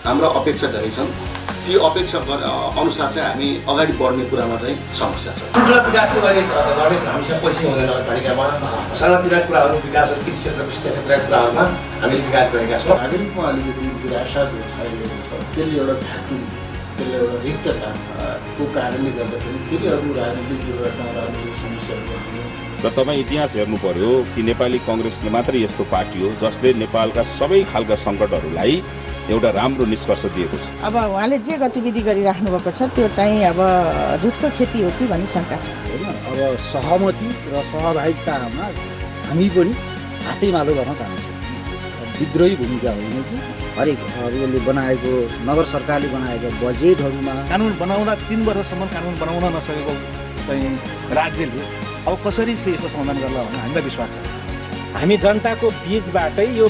हाम्रो अपेक्षा धेरै छन्। ती अपेक्षा अनुसार चाहिँ हामी अगाडि बढ्ने कुरामा चाहिँ समस्या छ। ठुल्ठुला विकास चाहिँ गर्ने हामीसँग पैसा हुँदैन नगरपालिकामा। सानातिना कुराहरू विकासहरू कृषि क्षेत्रको शिक्षा क्षेत्रका कुराहरूमा हामीले विकास गरेका छौँ। नागरिकमा अलिकति निराशाको छाइएको छ। त्यसले एउटा भ्याकुम, त्यसले एउटा रिक्तताको कारणले गर्दाखेरि फेरि अरू राजनीतिक दुर्घटना, राजनीतिक समस्याहरू आउने। र तपाईँ इतिहास हेर्नु पर्यो कि नेपाली काङ्ग्रेसले मात्रै यस्तो पार्टी हो जसले नेपालका सबै खालका सङ्कटहरूलाई एउटा राम्रो निष्कर्ष दिएको छ। अब उहाँले जे गतिविधि गरिराख्नु भएको छ त्यो चाहिँ अब झुटको खेती हो कि भन्ने शङ्का छ होइन। अब सहमति र सहभागितामा हामी पनि हातैमालो गर्न चाहन्छौँ। विद्रोही भूमिका होइन कि हरेक यसले बनाएको नगर सरकारले बनाएको बजेटहरूमा कानुन बनाउन 3 वर्षसम्म कानुन बनाउन नसकेको चाहिँ राज्यले अब कसरी यसको समाधान गर्ला भन्ने हामीलाई विश्वास छ। हामी जनताको बीचबाटै यो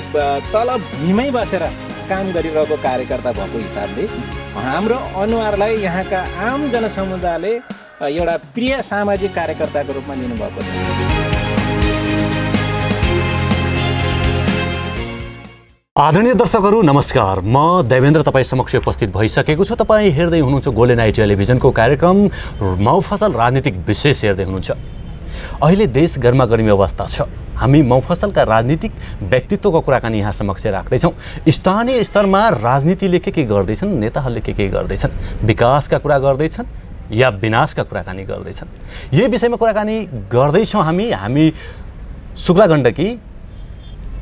तल भुइँमै बसेर काम गरिरहेको कार्यकर्ता भएको हिसाबले हाम्रो अनुहारलाई यहाँका आम जनसमुदायले एउटा प्रिय सामाजिक कार्यकर्ताको रूपमा लिनुभएको छ। आदरणीय दर्शकहरू नमस्कार, म देवेन्द्र तपाईँ समक्ष उपस्थित भइसकेको छु। तपाईँ हेर्दै हुनुहुन्छ गोल्डन आई टेलिभिजनको कार्यक्रम मौफसल राजनीतिक विशेष हेर्दै हुनुहुन्छ। अहिले देश गर्मागर्मी अवस्था छ। हामी मौफसलका राजनीतिक व्यक्तित्वको कुराकानी यहाँ समक्ष राख्दैछौँ। स्थानीय स्तरमा राजनीतिले के गर्दैछन्, नेताहरूले के गर्दैछन्, विकासका कुरा गर्दैछन् या विनाशका कुराकानी गर्दैछन्, यही विषयमा कुराकानी गर्दैछौँ। हामी शुक्ला गण्डकी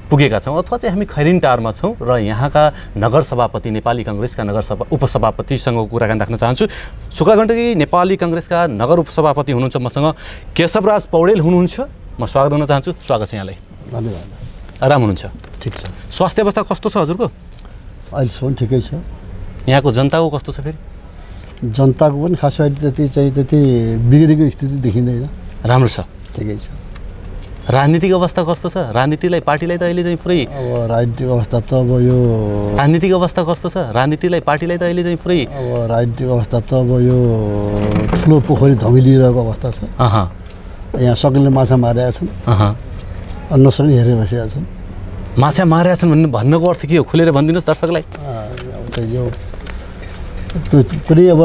पुगेका छौँ अथवा चाहिँ हामी खैरिनटारमा छौँ र यहाँका नगर सभापति, नेपाली काङ्ग्रेसका उपसभापतिसँग कुराकानी राख्न चाहन्छु। शुक्ला गण्डकी नेपाली काङ्ग्रेसका नगर उपसभापति हुनुहुन्छ मसँग केशवराज पौडेल हुनुहुन्छ। म स्वागत गर्न चाहन्छु। स्वागत छ यहाँलाई। धन्यवाद। आराम हुनुहुन्छ? ठिक छ। स्वास्थ्य अवस्था कस्तो छ हजुरको? अहिलेसम्म ठिकै छ। यहाँको जनताको कस्तो छ? फेरि जनताको पनि खास गरी त्यति बिग्रेको स्थिति देखिँदैन। राम्रो छ, ठिकै छ। राजनीतिक अवस्था कस्तो छ? राजनीतिलाई, पार्टीलाई त अहिले चाहिँ पुरै अब राजनीतिक अवस्था त अब यो राजनीतिक अवस्था कस्तो छ? राजनीतिलाई, पार्टीलाई त अहिले चाहिँ पुरै अब राजनीतिक अवस्था त अब यो ठुलो पोखरी धमिलिरहेको अवस्था छ। यहाँ सक्नेले माछा मारेका छन्, नसक्ने हेरेर बसेका छन्। माछा मारेका छन् भन्नुको अर्थ के हो? खुलेर भनिदिनुहोस् दर्शकलाई। यो पुरै अब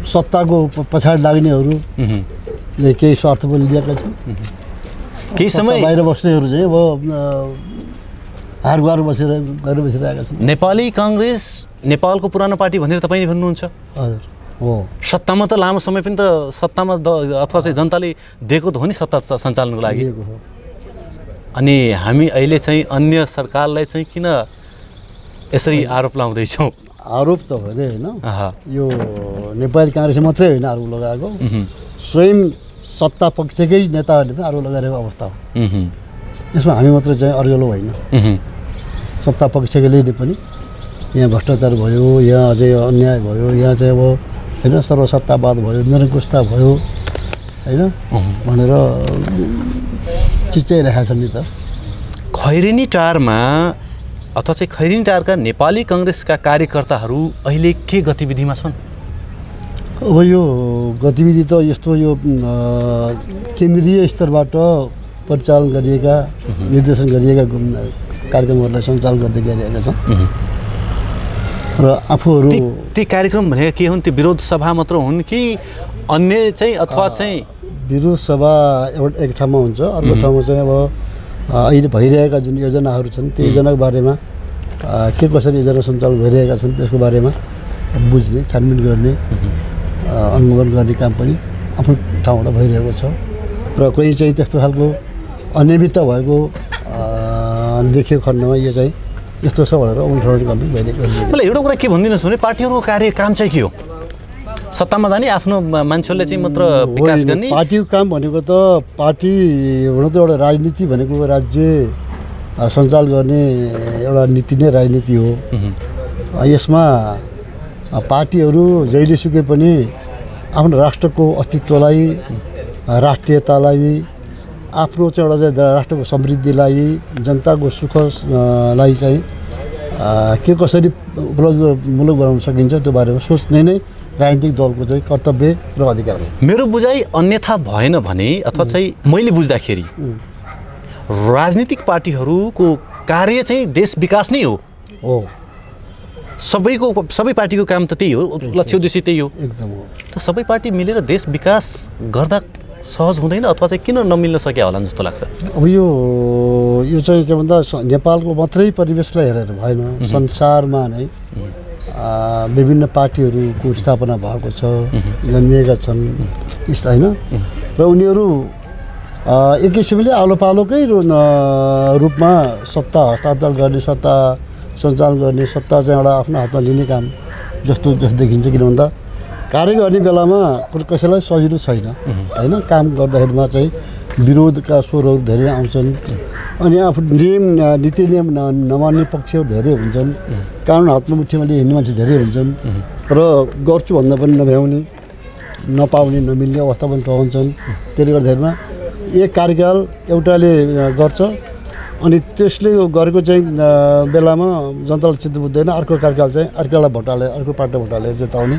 सत्ताको पछाडि लाग्नेहरूले केही स्वार्थ पनि लिएका छन्। केही समय बाहिर बस्नेहरू चाहिँ अब हारगुहार बसिरहेका छन्। नेपाली काङ्ग्रेस नेपालको पुरानो पार्टी भनेर तपाईँ भन्नुहुन्छ? हजुर हो। सत्तामा त लामो समय पनि त सत्तामा अथवा चाहिँ जनताले दिएको त हो नि सत्ता सञ्चालनको लागि। अनि हामी अहिले चाहिँ अन्य सरकारलाई चाहिँ किन यसरी आरोप लाउँदैछौँ? आरोप त होइन, यो नेपाली काङ्ग्रेस मात्रै होइन आरोप लगाएको, स्वयं सत्ता पक्षकै नेताहरूले पनि आरोप लगाइरहेको अवस्था हो। यसमा हामी मात्र चाहिँ अर्गलो होइन, सत्ता पक्षले पनि यहाँ भ्रष्टाचार भयो, यहाँ अझै अन्याय भयो, यहाँ चाहिँ अब होइन सर्वसत्तावाद भयो, निरङ्कुशता भयो होइन भनेर चिच्याइरहेका छन् नि त। खैरेनीटारमा अथवा चाहिँ खैरेनीटारका नेपाली काङ्ग्रेसका कार्यकर्ताहरू अहिले के गतिविधिमा छन्? अब यो गतिविधि त यस्तो यो केन्द्रीय स्तरबाट परिचालन गरिएका, निर्देशन गरिएका कार्यक्रमहरूलाई सञ्चालन गर्दै गइरहेका छन् र आफूहरू ती कार्यक्रम भनेका के हुन्? त्यो विरोध सभा मात्र हुन् कि अन्य चाहिँ अथवा चाहिँ? विरोध सभा एक ठाउँमा हुन्छ, अर्को ठाउँमा चाहिँ अब अहिले भइरहेका जुन योजनाहरू छन् त्यो योजनाको बारेमा के कसरी योजना सञ्चालन भइरहेका छन् त्यसको बारेमा बुझ्ने, छानबिन गर्ने, अनुमोदन गर्ने काम पनि आफ्नो ठाउँबाट भइरहेको छ। र कोही चाहिँ त्यस्तो खालको अनियमितता भएको देखियो खण्डमा यो चाहिँ यस्तो छ भनेर अनुसरण गर्नु भइरहेको छ। मलाई एउटा कुरा के भनिदिनुहोस् भने पार्टीहरूको कार्य काम चाहिँ के हो? सत्तामा जाने, आफ्नो मान्छेहरूले चाहिँ मात्र विकास गर्ने? पार्टीको काम भनेको त पार्टी हुन त एउटा राजनीति भनेको राज्य सञ्चालन गर्ने एउटा नीति नै राजनीति हो। यसमा पार्टीहरू जहिलेसुकै पनि आफ्नो राष्ट्रको अस्तित्वलाई, राष्ट्रियतालाई, आफ्नो चाहिँ एउटा चाहिँ राष्ट्रको समृद्धिलाई, जनताको सुखलाई चाहिँ के कसरी उपलब्धिमूलक बनाउन सकिन्छ त्यो बारेमा सोच्ने नै राजनीतिक दलको चाहिँ कर्तव्य र अधिकार हो। मेरो बुझाइ अन्यथा भएन भने अथवा चाहिँ मैले बुझ्दाखेरि राजनीतिक पार्टीहरूको कार्य चाहिँ देश विकास नै हो। सबै पार्टीको काम त त्यही हो, लक्ष्य उद्देश्य त्यही हो एकदम हो। त सबै पार्टी मिलेर देश विकास गर्दा सहज हुँदैन अथवा चाहिँ किन नमिल्न सके होला जस्तो लाग्छ? अब यो चाहिँ के भन्दा नेपालको मात्रै परिवेशलाई हेरेर भएन, संसारमा नै विभिन्न पार्टीहरूको स्थापना भएको छ, जन्मिएका छन् होइन, र उनीहरू एक किसिमले आलो पालोकै रूपमा सत्ता हस्तान्तरण गर्ने, सत्ता सञ्चालन गर्ने, सत्ता चाहिँ एउटा आफ्नो हातमा लिने काम जस्तो देखिन्छ। किन भन्दा कार्य गर्ने बेलामा कसैलाई सजिलो छैन होइन, काम गर्दाखेरिमा चाहिँ विरोधका स्वरहरू धेरै आउँछन्, अनि आफू नीति नियम नमान्ने पक्षहरू धेरै हुन्छन्, कानुन हातमा मुठीमा हिँड्ने मान्छे धेरै हुन्छन्, र गर्छु भन्दा पनि नभ्याउने, नपाउने, नमिल्ने अवस्था पनि रहन्छन्। त्यसले गर्दाखेरिमा एक कार्यकाल एउटाले गर्छ अनि त्यसले गरेको चाहिँ बेलामा जनतालाई चित्त बुझ्दैन, अर्को कार्यकाल चाहिँ अर्कोलाई भोटाले, अर्को पार्टी भोटाले जिताउने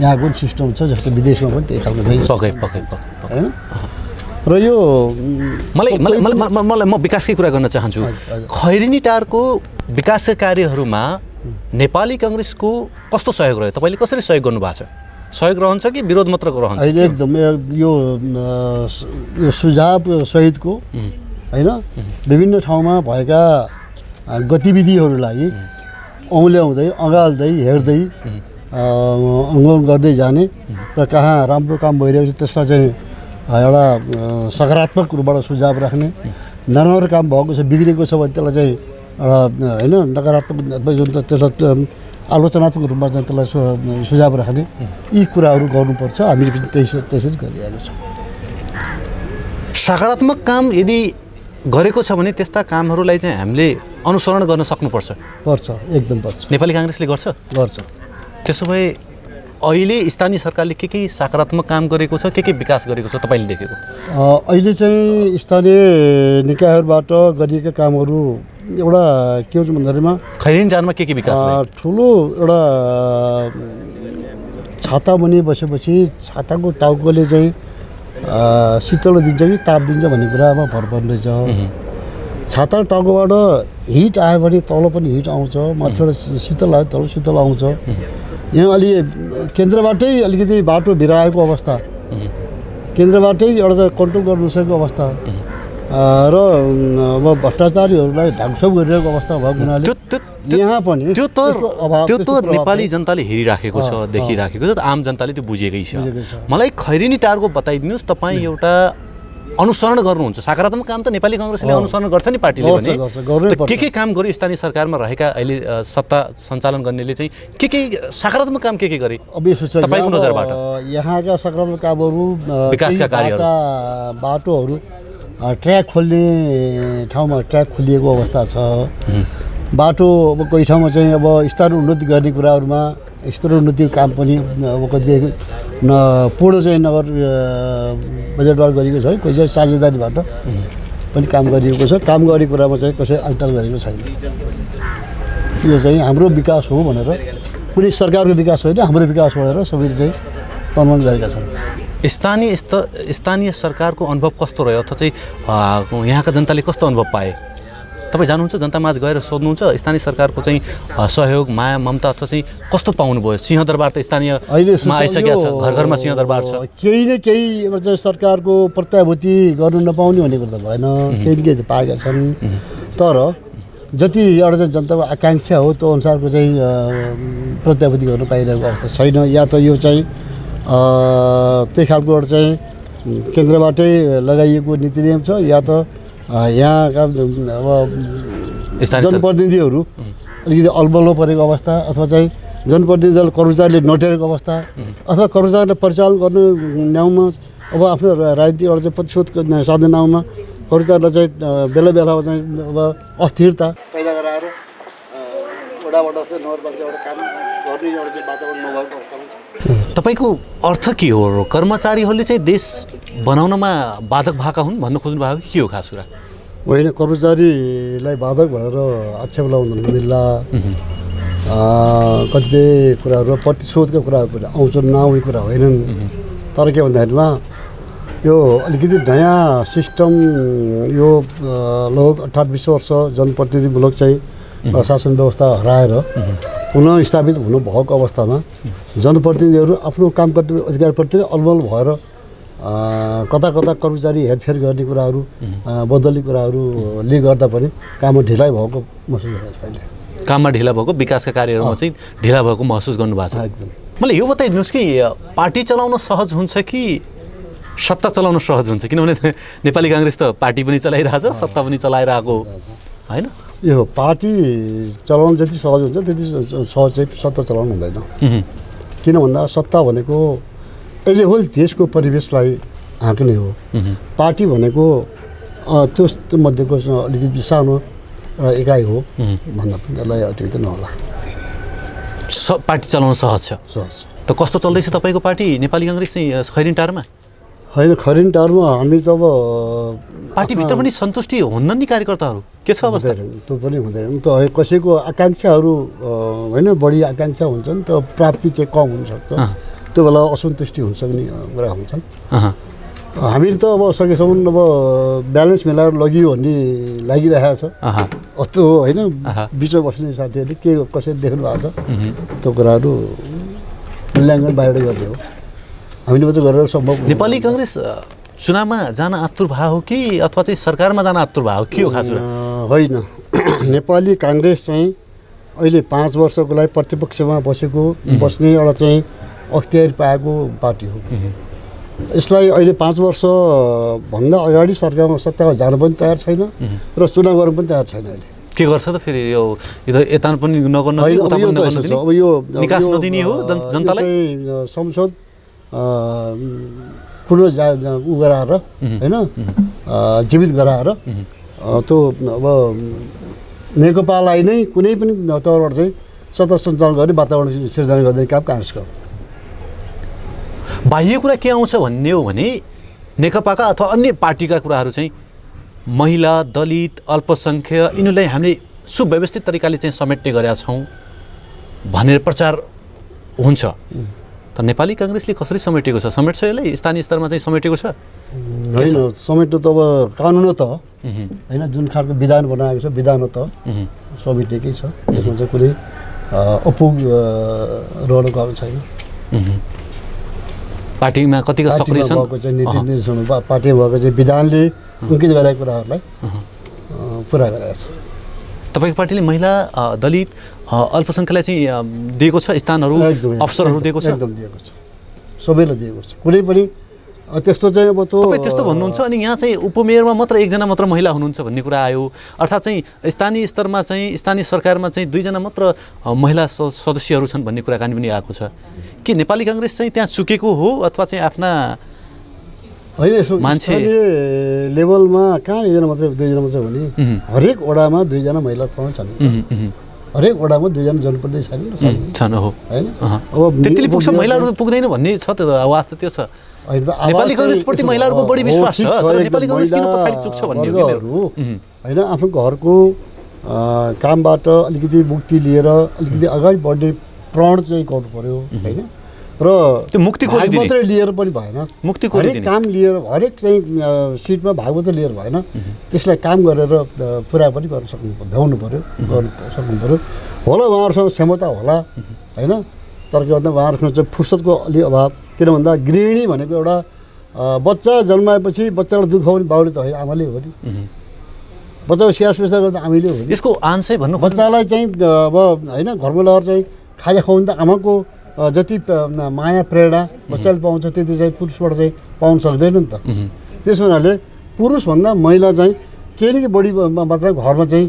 यहाँको सिस्टम छ, जस्तो विदेशमा पनि त्यही खालको चाहिँ होइन। र यो मलाई म विकासकै कुरा गर्न चाहन्छु। खैरेनी टारको विकासका कार्यहरूमा नेपाली काङ्ग्रेसको कस्तो सहयोग रह्यो? तपाईँले कसरी सहयोग गर्नुभएको छ? सहयोग रहन्छ कि विरोध मात्र रहन्छ? एकदम यो सुझाव सहितको होइन, विभिन्न ठाउँमा भएका गतिविधिहरूलाई औँल्याउँदै अँगाल्दै हेर्दै अङ्गन गर्दै जाने, र कहाँ राम्रो काम भइरहेको छ त्यसलाई चाहिँ एउटा सकारात्मक रूपबाट सुझाव राख्ने, नराम्रो काम भएको छ बिग्रेको छ भने त्यसलाई चाहिँ एउटा होइन नकारात्मक जुन त्यसलाई आलोचनात्मक रूपमा चाहिँ त्यसलाई सुझाव राख्ने, यी कुराहरू गर्नुपर्छ। हामीले पनि त्यसरी गरिरहेको छौँ। सकारात्मक काम यदि गरेको छ भने त्यस्ता कामहरूलाई चाहिँ हामीले अनुसरण गर्न सक्नुपर्छ। एकदम पर्छ। नेपाली काङ्ग्रेसले गर्छ। त्यसो भए अहिले स्थानीय सरकारले के सकारात्मक काम गरेको छ, के विकास गरेको छ तपाईँले देखेको? अहिले चाहिँ स्थानीय निकायहरूबाट गरिएका कामहरू एउटा के हुन्छ भन्दाखेरिमा खैरेनी टारमा के विकास भयो? ठुलो एउटा छाता मुनि बसेपछि छाताको टाउकोले चाहिँ शीतल दिन्छ कि ताप दिन्छ भन्ने कुरामा भर पर्ने रहेछ। छाता टाउकोबाट हिट आयो भने तल पनि हिट आउँछ, माथिबाट शीतल आयो तल शीतल आउँछ। यहाँ अलि केन्द्रबाटै अलिकति बाटो भिराएको अवस्था, केन्द्रबाटै एउटा कन्ट्रोल गर्न नसकेको अवस्था, र अब भ्रष्टाचारीहरूलाई ढाकछोप गरिरहेको अवस्था भएको हुनाले यहाँ पनि त्यो त नेपाली जनताले हेरिराखेको छ, देखिराखेको छ, आम जनताले त्यो बुझेकै छ। मलाई खैरेनी टारको बताइदिनुहोस्, तपाईँ एउटा अनुसरण गर्नुहुन्छ, सकारात्मक काम त नेपाली काङ्ग्रेसले अनुसरण गर्छ नि, पार्टीले भने के काम गर्यो? स्थानीय सरकारमा रहेका अहिले सत्ता सञ्चालन गर्नेले चाहिँ के सकारात्मक काम के गरे तपाईँको नजरबाट? यहाँका सकारात्मक कामहरू विकासका कार्यहरू, बाटोहरू, ट्र्याक खोल्ने ठाउँमा ट्र्याक खोलिएको अवस्था छ। बाटो अब कोही ठाउँमा चाहिँ अब स्तरीय उन्नति गर्ने कुराहरूमा स्तरीय उन्नतिको काम पनि अब कतिपय पूर्ण चाहिँ नगर बजेटबाट गरिएको छ, कोही चाहिँ साझेदारीबाट पनि काम गरिएको छ। काम गरेको कुरामा चाहिँ कसै अल्टाल गरेको छैन। यो चाहिँ हाम्रो विकास हो भनेर, कुनै सरकारको विकास होइन, हाम्रो विकास भनेर सबैले चाहिँ प्रमाण गरेका छन्। स्थानीय सरकारको अनुभव कस्तो रह्यो अथवा चाहिँ यहाँका जनताले कस्तो अनुभव पाए? तपाईँ जानुहुन्छ, जनतामाझ गएर सोध्नुहुन्छ स्थानीय सरकारको चाहिँ सहयोग, माया, ममता अथवा चाहिँ कस्तो पाउनुभयो? सिंहदरबार त स्थानीयमा आइसकेको छ, घर घरमा सिंहदरबार छ। केही न केही चाहिँ सरकारको प्रत्याभूति गर्नु नपाउने भन्ने कुरा त भएन, केही न केही त पाएका छन्। तर जति एउटा चाहिँ जनताको आकाङ्क्षा हो त्यो अनुसारको चाहिँ प्रत्याभूति गर्न पाइरहेको अवस्था छैन। या त यो चाहिँ त्यही खालको एउटा चाहिँ केन्द्रबाटै लगाइएको नीति नियम छ, या त यहाँका अब जनप्रतिनिधिहरू अलिकति अलबल्लो परेको अवस्था, अथवा चाहिँ जनप्रतिनिधिले कर्मचारीले नटेरेको अवस्था, अथवा कर्मचारीले परिचालन गर्नु नाउँमा अब आफ्नो राजनीतिक एउटा चाहिँ प्रतिशोधको साधन नाउँमा कर्मचारीलाई चाहिँ बेला बेलामा चाहिँ अब अस्थिरता पैदा गराएर वडाबाट चाहिँ नगरपालिका एउटा काम गर्ने एउटा चाहिँ वातावरण नभएको अवस्थामा छ। तपाईँको अर्थ के हो? कर्मचारीहरूले चाहिँ देश बनाउनमा बाधक भएका हुन् भन्नु खोज्नु भएको के हो खास कुरा? होइन, कर्मचारीलाई बाधक भनेर आक्षेप लगाउनु नमिल्ला। कतिपय कुराहरू प्रतिशोधका कुराहरू पनि आउँछन्, नआउने कुरा होइनन्। तर के भन्दाखेरिमा यो अलिकति नयाँ सिस्टम, यो लगभग 18-20 वर्ष जनप्रतिनिधिमूलक चाहिँ शासन व्यवस्था हराएर पुनः स्थापित हुनुभएको अवस्थामा जनप्रतिनिधिहरू आफ्नो काम कर्तव्य अधिकारप्रति अलमल भएर कता कता कर्मचारी हेरफेर गर्ने कुराहरू बदली कुराहरूले गर्दा पनि काममा ढिलाइ भएको महसुस गरेको छ अहिले। काममा ढिला भएको विकासका कार्यहरूमा चाहिँ ढिला भएको महसुस गर्नुभएको छ। एकदम। मलाई यो बताइदिनुहोस् कि पार्टी चलाउन सहज हुन्छ कि सत्ता चलाउन सहज हुन्छ? किनभने नेपाली काङ्ग्रेस त पार्टी पनि चलाइरहेछ, सत्ता पनि चलाइरहेको होइन? यो पार्टी चलाउन जति सहज हुन्छ त्यति सहज चाहिँ सत्ता चलाउनु हुँदैन। किन भन्दा सत्ता भनेको एज ए होल देशको परिवेशलाई हाँक्ने हो। पार्टी भनेको त्यो मध्येको अलिकति सानो एकाइ हो भन्दा पनि त्यसलाई अतिरिक्त नहोला। पार्टी चलाउन सहज छ। सहज त कस्तो चल्दैछ तपाईँको पार्टी नेपाली काङ्ग्रेस चाहिँ खैरिनटारमा? होइन, खरिनटारमा हामी त अब पार्टीभित्र पनि सन्तुष्टि हुन्न नि कार्यकर्ताहरू? के छ अवस्था? त्यो पनि हुँदैन त। कसैको आकाङ्क्षाहरू होइन बढी आकाङ्क्षा हुन्छ नि त, प्राप्ति चाहिँ कम हुनसक्छ, त्यो बेला असन्तुष्टि हुन्छ भन्ने कुरा हुन्छन्। हामी त अब सकेसम्म अब ब्यालेन्स मिलाएर लगियो भन्ने लागिरहेको छ। त्यो होइन बिचमा बस्ने साथीहरूले के कसरी देख्नु भएको छ त्यो कुराहरू मूल्याङ्कन बाहिर गर्ने हो। हामीले मात्रै गरेर सम्भव। नेपाली काङ्ग्रेस चुनावमा जान आतुर भयो हो कि अथवा चाहिँ सरकारमा जान आतुर भयो के हो खास कुरा? होइन, नेपाली काङ्ग्रेस चाहिँ अहिले 5 वर्षको लागि प्रतिपक्षमा बस्ने एउटा चाहिँ अख्तियार पाएको पार्टी हो। यसलाई अहिले 5 वर्षभन्दा अगाडि सरकारमा सत्तामा जान पनि तयार छैन र चुनाव गर्न पनि तयार छैन। अहिले के गर्छ त फेरि? यो यता पनि नगर्नु, उता पनि नगर्नु, अब यो निकास नदिने हो जनतालाई? संसद पुनः उ गराएर होइन जीवित गराएर त्यो अब नेकपालाई नै कुनै पनि तौरबाट चाहिँ सत्ता सञ्चालन गर्ने वातावरण सिर्जना गर्ने काम काङ्ग्रेसको। बाह्य कुरा के आउँछ भन्ने हो भने नेकपाका अथवा अन्य पार्टीका कुराहरू चाहिँ महिला, दलित, अल्पसङ्ख्यक यिनीहरूलाई हामीले सुव्यवस्थित तरिकाले चाहिँ समेट्ने गरेका छौँ भनेर प्रचार हुन्छ। त नेपाली काङ्ग्रेसले कसरी समेटेको छ? समेट्छ यसलाई? स्थानीय स्तरमा चाहिँ समेटेको छ? होइन, समेट्नु त अब कानुन हो त होइन, जुन खालको विधान बनाएको छ विधान हो त समेटेकै छ। त्यसमा चाहिँ कुनै अपुग रहनु गएको छैन। पार्टीमा कतिको सक्रिय छन्? नीति निर्देशन पार्टीमा भएको चाहिँ विधानले अङ्कित गरेका कुराहरूलाई पुरा गरेको छ। तपाईँको पार्टीले महिला, दलित, अल्पसङ्ख्यकलाई चाहिँ दिएको छ स्थानहरू, अवसरहरू दिएको छ? एकदम दिएको छ, सबैलाई दिएको छ। कुनै पनि त्यस्तो चाहिँ अब तपाईँ त्यस्तो भन्नुहुन्छ अनि यहाँ चाहिँ उपमेयरमा मात्र एकजना मात्र महिला हुनुहुन्छ भन्ने कुरा आयो। अर्थात् चाहिँ स्थानीय स्तरमा चाहिँ स्थानीय सरकारमा चाहिँ 2 जना मात्र महिला सदस्यहरू छन् भन्ने कुराकानी पनि आएको छ। के नेपाली काङ्ग्रेस चाहिँ त्यहाँ चुकेको हो अथवा चाहिँ आफ्ना होइन यसो मान्छे लेभलमा कहाँ 1 जना मात्रै 2 जना मात्रै भने हरेक वडामा 2 जना महिला छन्। हरेक वडामा 2 जना जनप्रतिनिधि छन् हो होइन? अब त्यतिले पुग्छ महिलाहरू पुग्दैन भन्ने छ त आवाज त त्यो छ। नेपाली काङ्ग्रेसप्रति महिलाहरूको बढी विश्वास छ तर नेपाली काङ्ग्रेस किन पछाडि चुक्छ भन्ने हो होइन? आफ्नो घरको कामबाट अलिकति मुक्ति लिएर अलिकति अगाडि बढ्ने प्रण चाहिँ गर्नु पर्यो होइन? र त्यो मुक्ति मात्रै लिएर पनि भएन, मुक्ति हरेक काम लिएर हरेक चाहिँ सिटमा भाग मात्रै लिएर भएन, त्यसलाई काम गरेर पुरा पनि गर्न सक्नु भ्याउनु पर्यो, गर्नु सक्नु पर्यो। होला उहाँहरूसँग क्षमता होला होइन, तर के भन्दा उहाँहरूसँग चाहिँ फुर्सदको अलि अभाव। किन भन्दा गृहिणी भनेको एउटा बच्चा जन्माएपछि बच्चालाई दुःख पनि बाउले त होइन, आमाले हो नि। बच्चाको स्याहार सुसार गर्दा आमाले हो नि। यसको आन्सै भन्नु बच्चालाई चाहिँ अब होइन घरमा लगेर चाहिँ खाजा खुवाउनु त आमाको जति माया प्रेरणा बच्चाले पाउँछ त्यति चाहिँ पुरुषबाट चाहिँ पाउन सक्दैन नि त। त्यस हुनाले पुरुषभन्दा महिला चाहिँ केही न केही बढी मात्रामा घरमा चाहिँ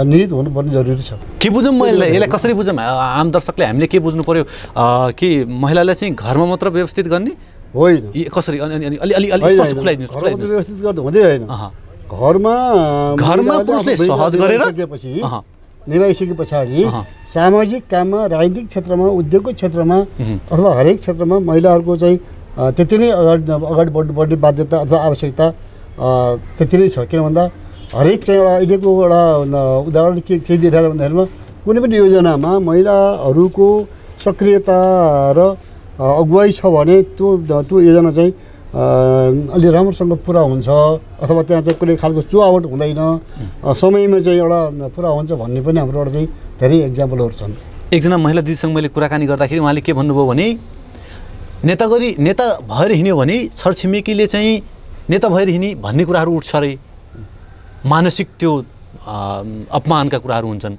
निहित हुनुपर्ने जरुरी छ। के बुझौँ यसलाई कसरी बुझौँ? आम दर्शकले हामीले के बुझ्नु पर्यो कि महिलालाई चाहिँ घरमा मात्र व्यवस्थित गर्ने होइन? कसरी अलि स्पष्ट खुलाइदिनुहोस्। व्यवस्थित गर्दा हुँदै होइन, घरमा पुरुषले सहज गरेर निभाइसके पछाडि सामाजिक काममा, राजनीतिक क्षेत्रमा, उद्योगको क्षेत्रमा अथवा हरेक क्षेत्रमा महिलाहरूको चाहिँ त्यति नै अगाडि बढ्नुपर्ने बाध्यता अथवा आवश्यकता त्यति नै छ। किन भन्दा हरेक चाहिँ एउटा अहिलेको एउटा उदाहरण के दिइरहेको भन्दाखेरिमा कुनै पनि योजनामा महिलाहरूको सक्रियता र अगुवाई छ भने त्यो योजना चाहिँ अलि राम्रोसँग पुरा हुन्छ अथवा त्यहाँ चाहिँ कुनै खालको चुहावट हुँदैन, समयमा चाहिँ एउटा पुरा हुन्छ भन्ने पनि हाम्रो एउटा चाहिँ धेरै एक्जाम्पलहरू छन्। एकजना महिला दिदीसँग मैले कुराकानी गर्दाखेरि उहाँले के भन्नुभयो भने नेता भएर हिँड्यो भने छरछिमेकीले चाहिँ नेता भएर हिँडी भन्ने कुराहरू उठ्छ अरे, मानसिक त्यो अपमानका कुराहरू हुन्छन्।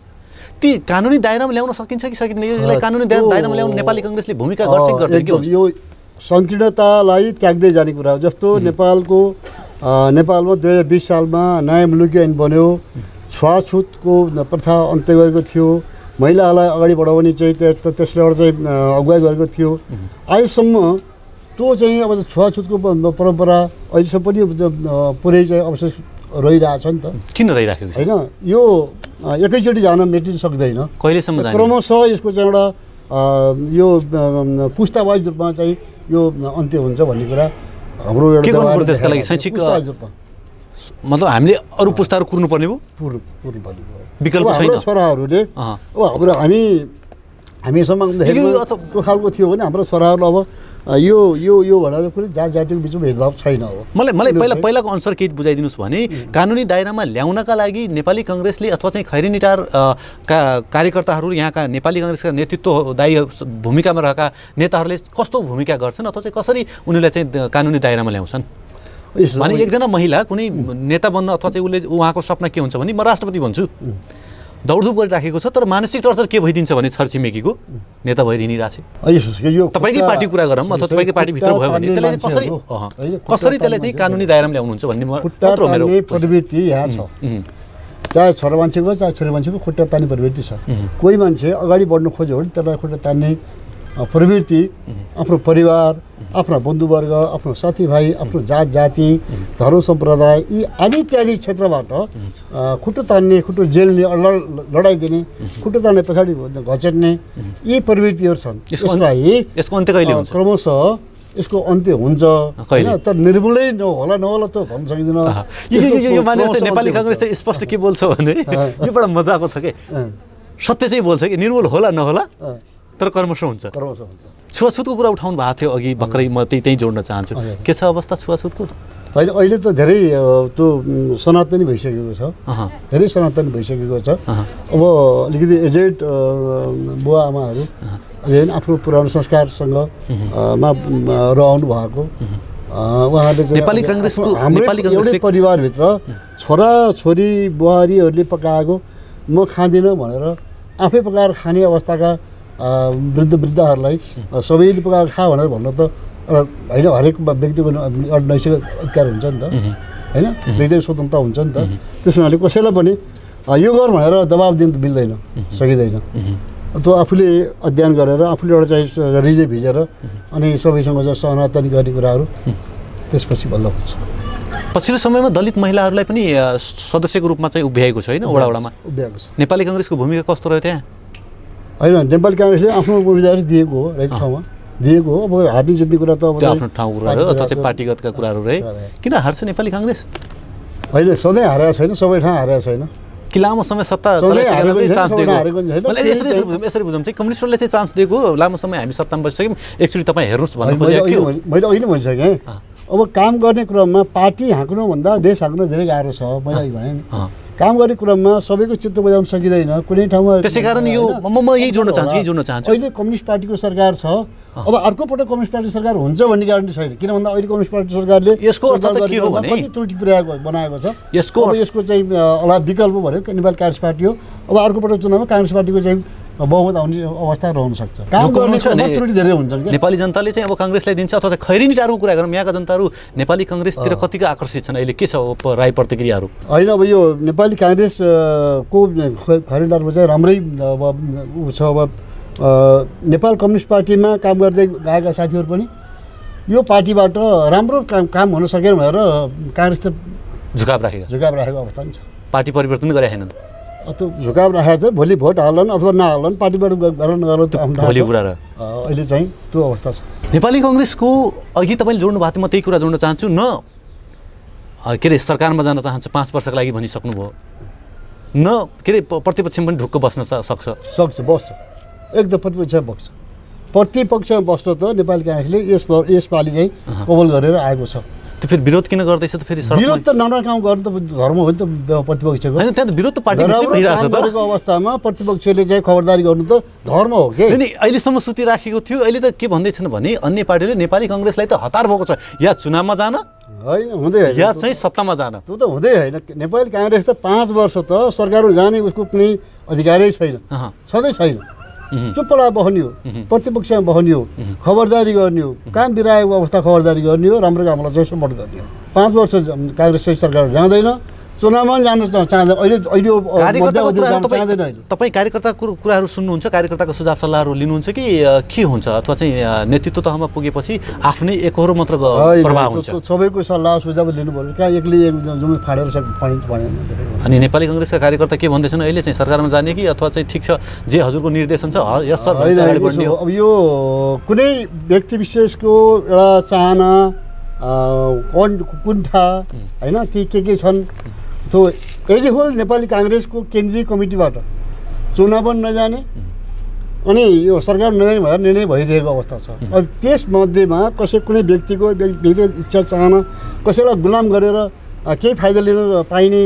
ती कानुनी दायरामा ल्याउन सकिन्छ कि सकिँदैन? यसलाई कानुनी दायरामा ल्याउन नेपाली काङ्ग्रेसले भूमिका गर्छ कि गर्दैन के हुन्छ? यो सङ्कीर्णतालाई त्याग्दै जाने कुरा हो। जस्तो नेपालमा 2020 सालमा नयाँ मुलुकी ऐन बन्यो, छुवाछुतको प्रथा अन्त्य गरेको थियो, महिलाहरूलाई अगाडि बढाउने चाहिँ त्यसले चाहिँ अगुवाई गरेको थियो। आजसम्म त्यो चाहिँ अब छुवाछुतको परम्परा अहिलेसम्म पनि पुरै चाहिँ अवशेष रहिरहेछ नि त। किन रहिराखेको छ? होइन, यो एकैचोटि जान मेटिन सक्दैन। कहिलेसम्म जाने? क्रमशः यसको चाहिँ एउटा यो पुस्तावाइज रूपमा चाहिँ यो अन्त्य हुन्छ भन्ने कुरा हाम्रो के गर्नुपर्छ त्यसका लागि? शैक्षिक मतलब हामीले अरू पुस्ताहरू कुर्नुपर्ने भयो? कुर्नुपर्ने विकल्प छैन। छोराहरूले अब हाम्रो हामीसँग त्यो खालको थियो भने हाम्रो छोराहरू अब यो भनेर कुनै जातिको बिचमा भेदभाव छैन। अब मलाई पहिलाको अनुसार केही बुझाइदिनुहोस् भने कानुनी दायरामा ल्याउनका लागि नेपाली काङ्ग्रेसले अथवा चाहिँ खैरेनीटार का कार्यकर्ताहरू, यहाँका नेपाली काङ्ग्रेसका नेतृत्वदायी भूमिकामा रहेका नेताहरूले कस्तो भूमिका गर्छन् अथवा चाहिँ कसरी उनीहरूलाई चाहिँ कानुनी दायरामा ल्याउँछन्? भने एकजना महिला कुनै नेता बन्न अथवा चाहिँ उहाँको सपना के हुन्छ भने म राष्ट्रपति भन्छु, दौडधुप गरिराखेको छ, तर मानसिक टर्चर के भइदिन्छ भने छरछिमेकीको नेता भएर हिँडिरहेको छ। तपाईँकै पार्टी कुरा गरौँ अथवा तपाईँकै पार्टीभित्र भयो भने त्यसलाई कसरी त्यसलाई चाहिँ कानुनी दायरामा ल्याउनुहुन्छ भन्ने मात्र मेरो प्रवृत्ति यहाँ छ। चाहे छोरा मान्छेको चाहे छोरी मान्छेको खुट्टा तान्ने प्रवृत्ति छ। कोही मान्छे अगाडि बढ्नु खोज्यो भने त्यसलाई खुट्टा तान्ने प्रवृत्ति आफ्नो परिवार, आफ्ना बन्धुवर्ग, आफ्नो साथीभाइ, आफ्नो जाति, धर्म सम्प्रदाय यी आदि इत्यादि क्षेत्रबाट खुट्टो तान्ने, खुट्टो जेल्ने, लडाइदिने, खुट्टो तान्ने पछाडि घचेट्ने यी प्रवृत्तिहरू छन्। यसको अन्त्य कहिले हुन्छ? क्रमशः यसको अन्त्य हुन्छ होइन, तर निर्मूलै नहोला त भन्न सकिँदैन। यो मान्छे नेपाली काङ्ग्रेस चाहिँ स्पष्ट के बोल्छ भने यो बडा मजाको छ कि सत्य चाहिँ बोल्छ कि निर्मूल होला नहोला तर कर्मश हुन्छ। छुवाछुतको कुरा उठाउनु भएको थियो अघि भर्खरै, म त्यही जोड्न चाहन्छु। के छ अवस्था छुवाछुतको? होइन, अहिले त धेरै त्यो सनातनी भइसकेको छ, धेरै सनातनी भइसकेको छ। अब अलिकति एजेड बुवा आमाहरू आफ्नो पुरानो संस्कारसँग रहनु भएको उहाँहरूले चाहिँ नेपाली काङ्ग्रेसको एउटै परिवारभित्र छोरा छोरी बुहारीहरूले पकाएको म खाँदिनँ भनेर आफै पकाएर खाने अवस्थाका वृद्धहरूलाई सबैले पकाएर खा भनेर भन्न त होइन, हरेक व्यक्तिको एउटा नैतिक अधिकार हुन्छ नि त होइन, व्यक्तिगत स्वतन्त्रता हुन्छ नि त। त्यस हुनाले कसैलाई पनि यो गर भनेर दबाब दिन मिल्दैन, सकिँदैन। त्यो आफूले अध्ययन गरेर आफूले एउटा चाहिँ हृदय भिजेर अनि सबैसँग चाहिँ सनातनी गर्ने कुराहरू त्यसपछि बल्ल हुन्छ। पछिल्लो समयमा दलित महिलाहरूलाई पनि सदस्यको रूपमा चाहिँ उभ्याएको छ होइन, वडामा उभ्याएको छ। नेपाली काङ्ग्रेसको भूमिका कस्तो रह्यो त्यहाँ? होइन, नेपाली काङ्ग्रेसले आफ्नो उम्मेदवारी दिएको हो, राइट ठाउँमा दिएको हो। अब हार्ने जित्ने कुरा त अब आफ्नो ठाउँ कुराहरू अथवा चाहिँ पार्टीगतका कुराहरू रहे। किन हार्छ नेपाली काङ्ग्रेस? होइन, सधैँ हारेको छैन, सबै ठाउँ हारेको छैन कि लामो समय सत्ता चलाइसकेर चान्स दिएको? यसरी बुझौँ चाहिँ कम्युनिस्टहरूले चाहिँ चान्स दिएको, लामो समय हामी सत्तामा बसिसक्यौँ, एकचोटि तपाईँ हेर्नुहोस् भन्नु खोजेको। मैले अहिले भनिसकेँ, अब काम गर्ने क्रममा पार्टी हाँक्नुभन्दा देश हाँक्नु धेरै गाह्रो छ। मैले अघि भने नि काम गर्ने क्रममा सबैको चित्त बुझाउन सकिँदैन कुनै ठाउँमा। त्यसै कारण यो म यही जोड्न चाहन्छु। अहिले कम्युनिस्ट पार्टीको सरकार छ, अब अर्को पटक कम्युनिस्ट पार्टी सरकार हुन्छ भन्ने ग्यारेन्टी छैन। किन भन्दा अहिले कम्युनिस्ट पार्टी सरकारले यसको अर्थ त के हो भने कति त्रुटि बनाएको छ। यसको चाहिँ विकल्प भनेको नेपाली काङ्ग्रेस पार्टी हो। अब अर्को पटक चुनावमा काङ्ग्रेस पार्टीको चाहिँ बहुमत आउने अवस्था रहन सक्छ। काम गर्ने त्रुटि धेरै हुन्छन्। नेपाली जनताले चाहिँ अब काङ्ग्रेसलाई दिन्छ अथवा खैरेनी टाढोको कुरा गरौँ, यहाँका जनताहरू नेपाली काङ्ग्रेसतिर कतिको आकर्षित छन् अहिले? के छ राय प्रतिक्रियाहरू? होइन, अब यो नेपाली काङ्ग्रेसको खैरेनीटारमा चाहिँ राम्रै अब छ। अब नेपाल कम्युनिस्ट पार्टीमा काम गर्दै गएका साथीहरू पनि यो पार्टीबाट राम्रो काम हुन सकेन भनेर काङ्ग्रेस त झुकाव राखेको अवस्था पनि छ। पार्टी परिवर्तन गरेका छैनन्, त्यो झुकाव राखेको छ। भोलि भोट हाल्छन् अथवा नहाल्छन्, पार्टीबाट भोलि कुरा र अहिले चाहिँ त्यो अवस्था छ। नेपाली काङ्ग्रेसको अघि तपाईँले जोड्नु भएको थियो, म त्यही कुरा जोड्न चाहन्छु। न के अरे सरकारमा जान चाहन्छ 5 वर्षको लागि भनिसक्नुभयो, न के अरे प्रतिपक्षमा पनि ढुक्क बस्न बस्छ एकदम प्रतिपक्षमा बस्न त नेपाली काङ्ग्रेसले यसपालि चाहिँ कबल गरेर आएको छ। त्यो फेरि विरोध किन गर्दैछ त फेरि विरोध त नराम्रो काम गर्नु त धर्म हो नि त प्रतिपक्षको होइन त्यहाँ त विरोध त पार्टीले नराम्रो भइरहेछ काम त गरेको अवस्थामा प्रतिपक्षले चाहिँ खबरदारी गर्नु त धर्म हो के नि अहिलेसम्म सुतिराखेको थियो अहिले त के भन्दैछन् भने अन्य पार्टीले नेपाली काङ्ग्रेसलाई त हतार भएको छ या चुनावमा जान होइन हुँदै होइन या चाहिँ सत्तामा जान त्यो त हुँदै होइन नेपाली काङ्ग्रेस त 5 वर्ष त सरकारमा जाने उसको कुनै अधिकारै छैन छँदै छैन चुप्पला बस्ने हो प्रतिपक्षमा बस्ने हो खबरदारी गर्ने हो काम बिराएको अवस्था खबरदारी गर्ने हो राम्रो कामलाई चाहिँ सपोर्ट गर्ने हो 5 वर्ष काङ्ग्रेस चाहिँ सरकार जाँदैन चुनावमा जान चाहँदैन अहिले तपाईँ कार्यकर्ताको कुराहरू सुन्नुहुन्छ कार्यकर्ताको सुझाव सल्लाहहरू लिनुहुन्छ कि के हुन्छ अथवा चाहिँ नेतृत्व तहमा पुगेपछि आफ्नै एकहोरो मात्र प्रभाव हुन्छ सबैको सल्लाह सुझाव लिनु पर्यो कहाँ एक्लै जुन फाडेर पाइन्छ अनि नेपाली काङ्ग्रेसका कार्यकर्ता के भन्दैछन् अहिले चाहिँ सरकारमा जाने कि अथवा चाहिँ ठिक छ जे हजुरको निर्देशन छ यस सर अगाडि बढ्ने हो अब यो कुनै व्यक्ति विशेषको एउटा चाहना कुण्ठा होइन ती के छन् त्यो एज ए होल नेपाली काङ्ग्रेसको केन्द्रीय कमिटीबाट चुनाव पनि नजाने अनि यो सरकार नजाने भएर निर्णय भइरहेको अवस्था छ अब त्यसमध्येमा कुनै व्यक्तिको व्यक्तिगत इच्छा चाहना कसैलाई गुलाम गरेर केही फाइदा लिन पाइने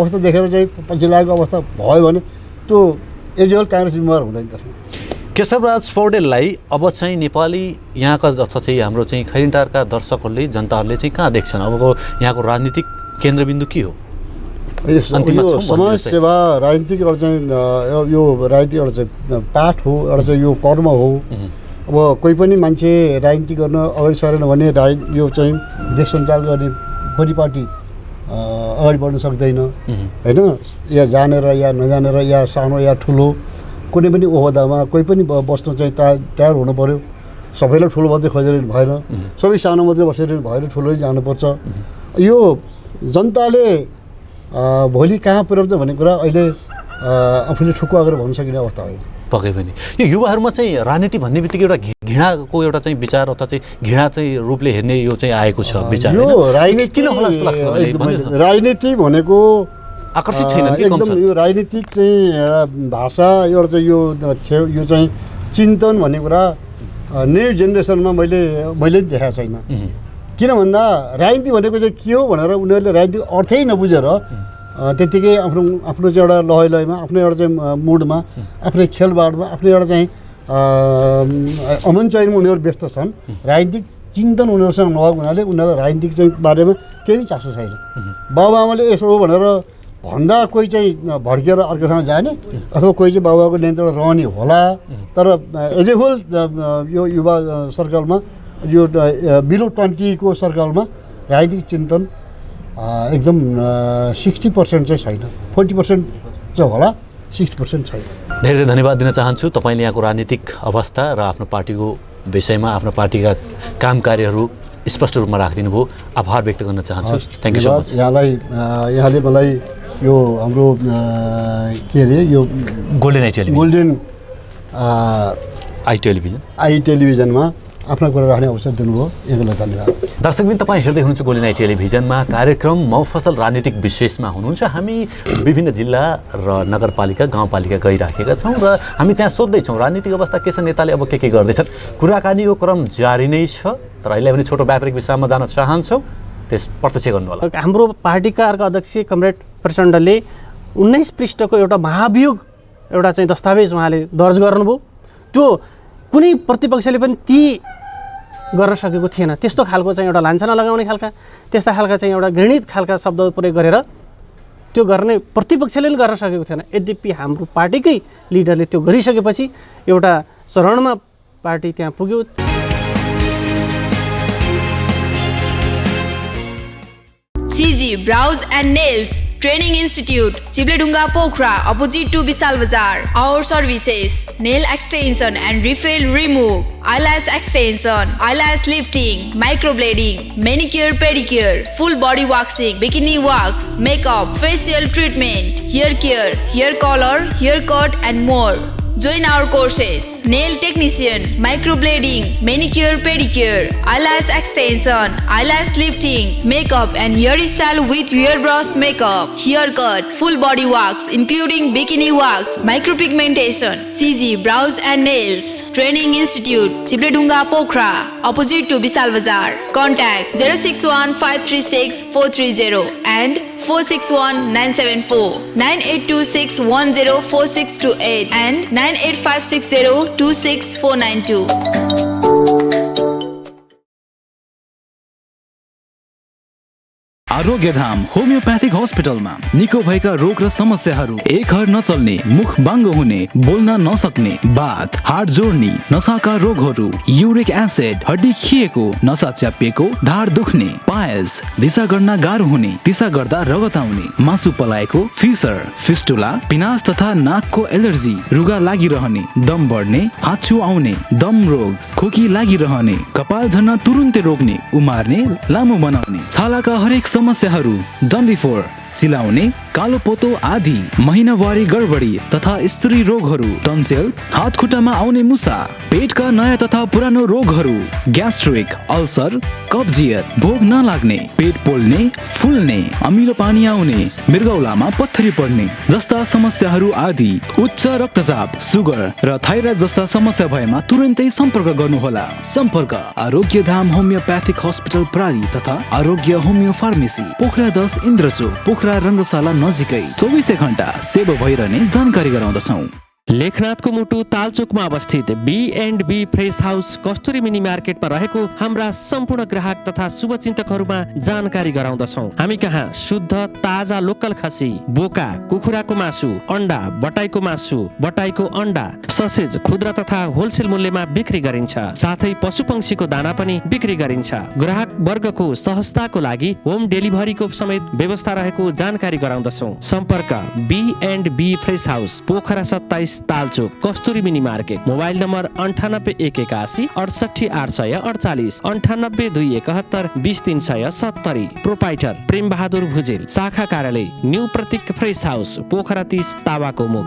अवस्था देखेर चाहिँ पछि लागेको अवस्था भयो भने त्यो एज ए होल काङ्ग्रेस जिम्मेवार हुँदैन त्यसमा केशवराज पौडेललाई अब चाहिँ नेपाली यहाँका अथवा चाहिँ हाम्रो चाहिँ खैरिनटारका दर्शकहरूले जनताहरूले चाहिँ कहाँ देख्छन् अबको यहाँको राजनीतिक केन्द्रबिन्दु के हो यो समाज सेवा राजनीतिक एउटा चाहिँ यो राजनीतिक एउटा चाहिँ पाठ हो एउटा चाहिँ यो कर्म हो अब कोही पनि मान्छे राजनीति गर्न अगाडि सरेन भने यो चाहिँ देश सञ्चालन गर्ने परिपाटी अगाडि बढ्न सक्दैन होइन या जानेर या नजानेर या सानो या ठुलो कुनै पनि ओहदामा कोही पनि बस्न चाहिँ तयार हुनु पऱ्यो सबैलाई ठुलो मात्रै खोजिरहनु भएन सबै सानो मात्रै बसिरहनु भएन ठुलो जानुपर्छ यो जनताले भोलि कहाँ पुर्याउँछ भन्ने कुरा अहिले आफूले ठुक्का गरेर भन्न सकिने अवस्था होइन पक्कै पनि यो युवाहरूमा चाहिँ राजनीति भन्ने बित्तिकै एउटा घृणाको एउटा चाहिँ विचार अथवा चाहिँ घृणा चाहिँ रूपले हेर्ने यो चाहिँ आएको छ विचार यो राजनीति किन होला जस्तो लाग्छ राजनीति भनेको आकर्षित छैन एकदम यो राजनीतिक चाहिँ एउटा भाषा एउटा चाहिँ यो चाहिँ चिन्तन भन्ने कुरा न्यू जेनेरेसनमा मैले देखाएको छैन किन भन्दा राजनीति भनेको चाहिँ के हो भनेर उनीहरूले राजनीतिक अर्थै नबुझेर त्यतिकै आफ्नो चाहिँ एउटा लयमा आफ्नो एउटा चाहिँ मुडमा आफ्नै खेलबाडमा आफ्नो एउटा चाहिँ अमनचयनमा उनीहरू व्यस्त छन् राजनीतिक चिन्तन उनीहरूसँग नभएको हुनाले उनीहरूलाई राजनीतिक चाहिँ बारेमा केही चासो छैन बाबुआमाले यसो हो भनेर भन्दा कोही चाहिँ भड्केर अर्को ठाउँ जाने अथवा कोही चाहिँ बाबुआमाको नियन्त्रण रहने होला तर एज ए होल यो युवा सर्कलमा यो बिलो 20 को सर्कलमा राजनीतिक चिन्तन एकदम 60% चाहिँ छैन 40% चाहिँ होला 60% छैन धेरै धेरै धन्यवाद दिन चाहन्छु तपाईँले यहाँको राजनीतिक अवस्था र आफ्नो पार्टीको विषयमा आफ्नो पार्टीका काम कार्यहरू स्पष्ट रूपमा राखिदिनु भयो आभार व्यक्त गर्न चाहन्छु थ्याङ्क यू सो मच यहाँले मलाई यो हाम्रो के अरे यो गोल्डन आई टेलिभिजनमा आफ्ना कुरा राख्ने अवसर दिनुभयो यसको लागि धन्यवाद दर्शकबिन तपाईँ हेर्दै हुनुहुन्छ गोल्डन आई टेलिभिजनमा कार्यक्रम मफसल राजनीतिक विशेषमा हुनुहुन्छ हामी विभिन्न जिल्ला र नगरपालिका गाउँपालिका गइराखेका छौँ र हामी त्यहाँ सोध्दैछौँ राजनीतिक अवस्था के छ नेताले अब के गर्दैछन् कुराकानीको क्रम जारी नै छ तर अहिले पनि छोटो व्यापारिक विश्राममा जान चाहन्छौँ त्यस प्रत्यक्ष गर्नु होला हाम्रो पार्टीका अर्का अध्यक्ष कमरेड प्रचण्डले 19 पृष्ठको एउटा महाभियोग एउटा चाहिँ दस्तावेज उहाँले दर्ज गर्नुभयो त्यो कुनै प्रतिपक्षले पनि ती गर्न सकेको थिएन त्यस्तो खालको चाहिँ एउटा लान्छना लगाउने खालका त्यस्ता खालका चाहिँ एउटा घृणित खालका शब्द प्रयोग गरेर त्यो गर्ने प्रतिपक्षले पनि गर्न सकेको थिएन यद्यपि हाम्रो पार्टीकै लिडरले त्यो गरिसकेपछि एउटा चरणमा पार्टी त्यहाँ पुग्यो CG Brows and Nails Training Institute, Chibledunga Pokhara, opposite to Vishal Bazar. Our services: nail extension and refill remove, eyelash extension, eyelash lifting, microblading, manicure pedicure, full body waxing, bikini wax, makeup, facial treatment, hair care, hair color, haircut and more. Join our courses: nail technician, microblading, manicure pedicure, eyelash extension, eyelash lifting, makeup and hairstyle with hairbrush makeup, haircut, full body wax including bikini wax, micropigmentation. CG Brows and Nails Training Institute, Chibledunga Pokhara, opposite to Bisal Bazar. Contact 061-536-430 and 461-974, 9826-104628 and 98560-26492. Arogyadham homoeopathic हस्पिटलमा निको भएका रोग र समस्याहरू, एक हर नचल्ने, मुख बाङ्गो हुने, बोल्न नसक्ने, बात, हाड जोड्ने, नसाका रोगहरू, युरिक एसिड, हड्डी खिएको, नसा च्यापिएको, ढाड दुख्ने, पायल्स, दिशा गर्न गाह्रो हुने, दिशा गर्दा रगत आउने, मासु पलाएको, फिसर, फिस्टुला, पिनास तथा नाकको एलर्जी, रुगा लागिरहने, दम बढ्ने, हाच्छु आउने, दम रोग, खोकी लागिरहने, कपाल झर्न तुरुन्तै रोक्ने, उमार्ने, लामो बनाउने, छालाका हरेक समस्याहरू, डन्डीफोर, चिलाउने, कालो पोतो आदि, महिनावारी गडबडी तथा स्त्री रोगहरू, टन्सिल, हात खुट्टामा आउने मुसा, पेटका नयाँ तथा पुरानो रोगहरू, ग्यास्ट्रिक, अल्सर, कब्जियत, भोक नलाग्ने, पेट पोल्ने, फुल्ने, अमिलो पानी आउने, मृगौलामा पत्थरी पर्ने जस्ता समस्याहरू आदि, उच्च रक्तचाप, सुगर र थाइरोइड जस्ता समस्या भएमा तुरुन्तै सम्पर्क गर्नुहोला। सम्पर्क आरोग्यधाम होमियोप्याथिक हस्पिटल प्राली तथा आरोग्य होमियो फार्मेसी, पोखरा 10 इन्द्रचोक, पोखरा रङ्गशाला नजिकै 24 घण्टा सेवा भइरहने जानकारी गराउँदछौँ। लेखनाथको मुटु तालचोकमा अवस्थित B&B फ्रेस हाउस कस्तुरी मिनी मार्केटमा रहेको हाम्रा सम्पूर्ण ग्राहक तथा शुभचिन्तकहरूमा जानकारी गराउँदछौँ। हामी कहाँ शुद्ध ताजा लोकल खसी, बोका, कुखुराको मासु, अन्डा, बटाईको मासु, बटाईको अन्डा, ससेज खुद्रा तथा होलसेल मूल्यमा बिक्री गरिन्छ। साथै पशुपक्षीको दाना पनि बिक्री गरिन्छ। ग्राहक वर्गको सहजताको लागि होम डेलिभरीको समेत व्यवस्था रहेको जानकारी गराउँदछौँ। सम्पर्क B&B fresh house, Pokhara 27 Talchowk, Kasturi mini market. Mobile number 98 181 68 848, 98 271 20 370। Proprietor Prem Bahadur Bhujel, शाखा कार्यालय new Pratik fresh house, Pokhara 30 तावाको मुख।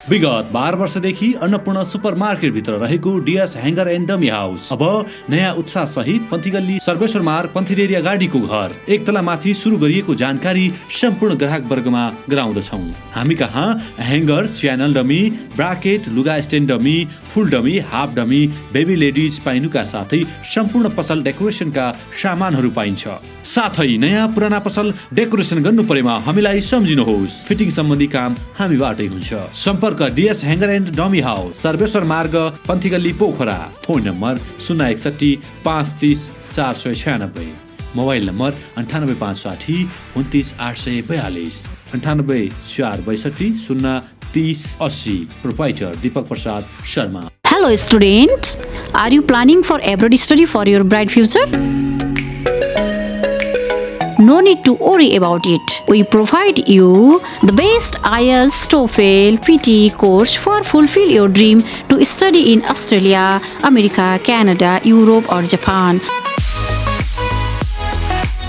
विगत 12 वर्षदेखि अन्नपूर्ण सुपरमार्केटभित्र रहेको DS hanger and dummy house अब नयाँ उत्साह सहित पन्थीगल्ली सर्वेश्वर मार्ग पन्थीरेरिया गाडीको घर एक तला माथि सुरु गरिएको जानकारी सम्पूर्ण ग्राहक वर्गमा गराउँदछौँ। हामी कहाँ ह्याङ्गर, च्यानल डमी, ब्राकेट, लुगा stand dummy, full dummy, half dummy, baby ladies पाइनुका साथै सम्पूर्ण पसल डेकोरेसनका सामानहरू पाइन्छ। साथै नयाँ पुराना पसल डेकोरेसन गर्नु परेमा हामीलाई सम्झिनुहोस्। फिटिङ सम्बन्धी काम हामीबाटै हुन्छ। सम्पर्क DS hanger and dummy house, Sarveshwar Marg Panthigalli Pokhara. Phone number 061 530 496, mobile number 98 560 29 842, 98 462 030 80। Proprietor Deepak Prasad Sharma. Hello students, are you planning for abroad study for your bright future? No need to worry about it. We provide you the best IELTS, TOEFL, PT course for fulfill your dream to study in Australia, America, Canada, Europe or Japan.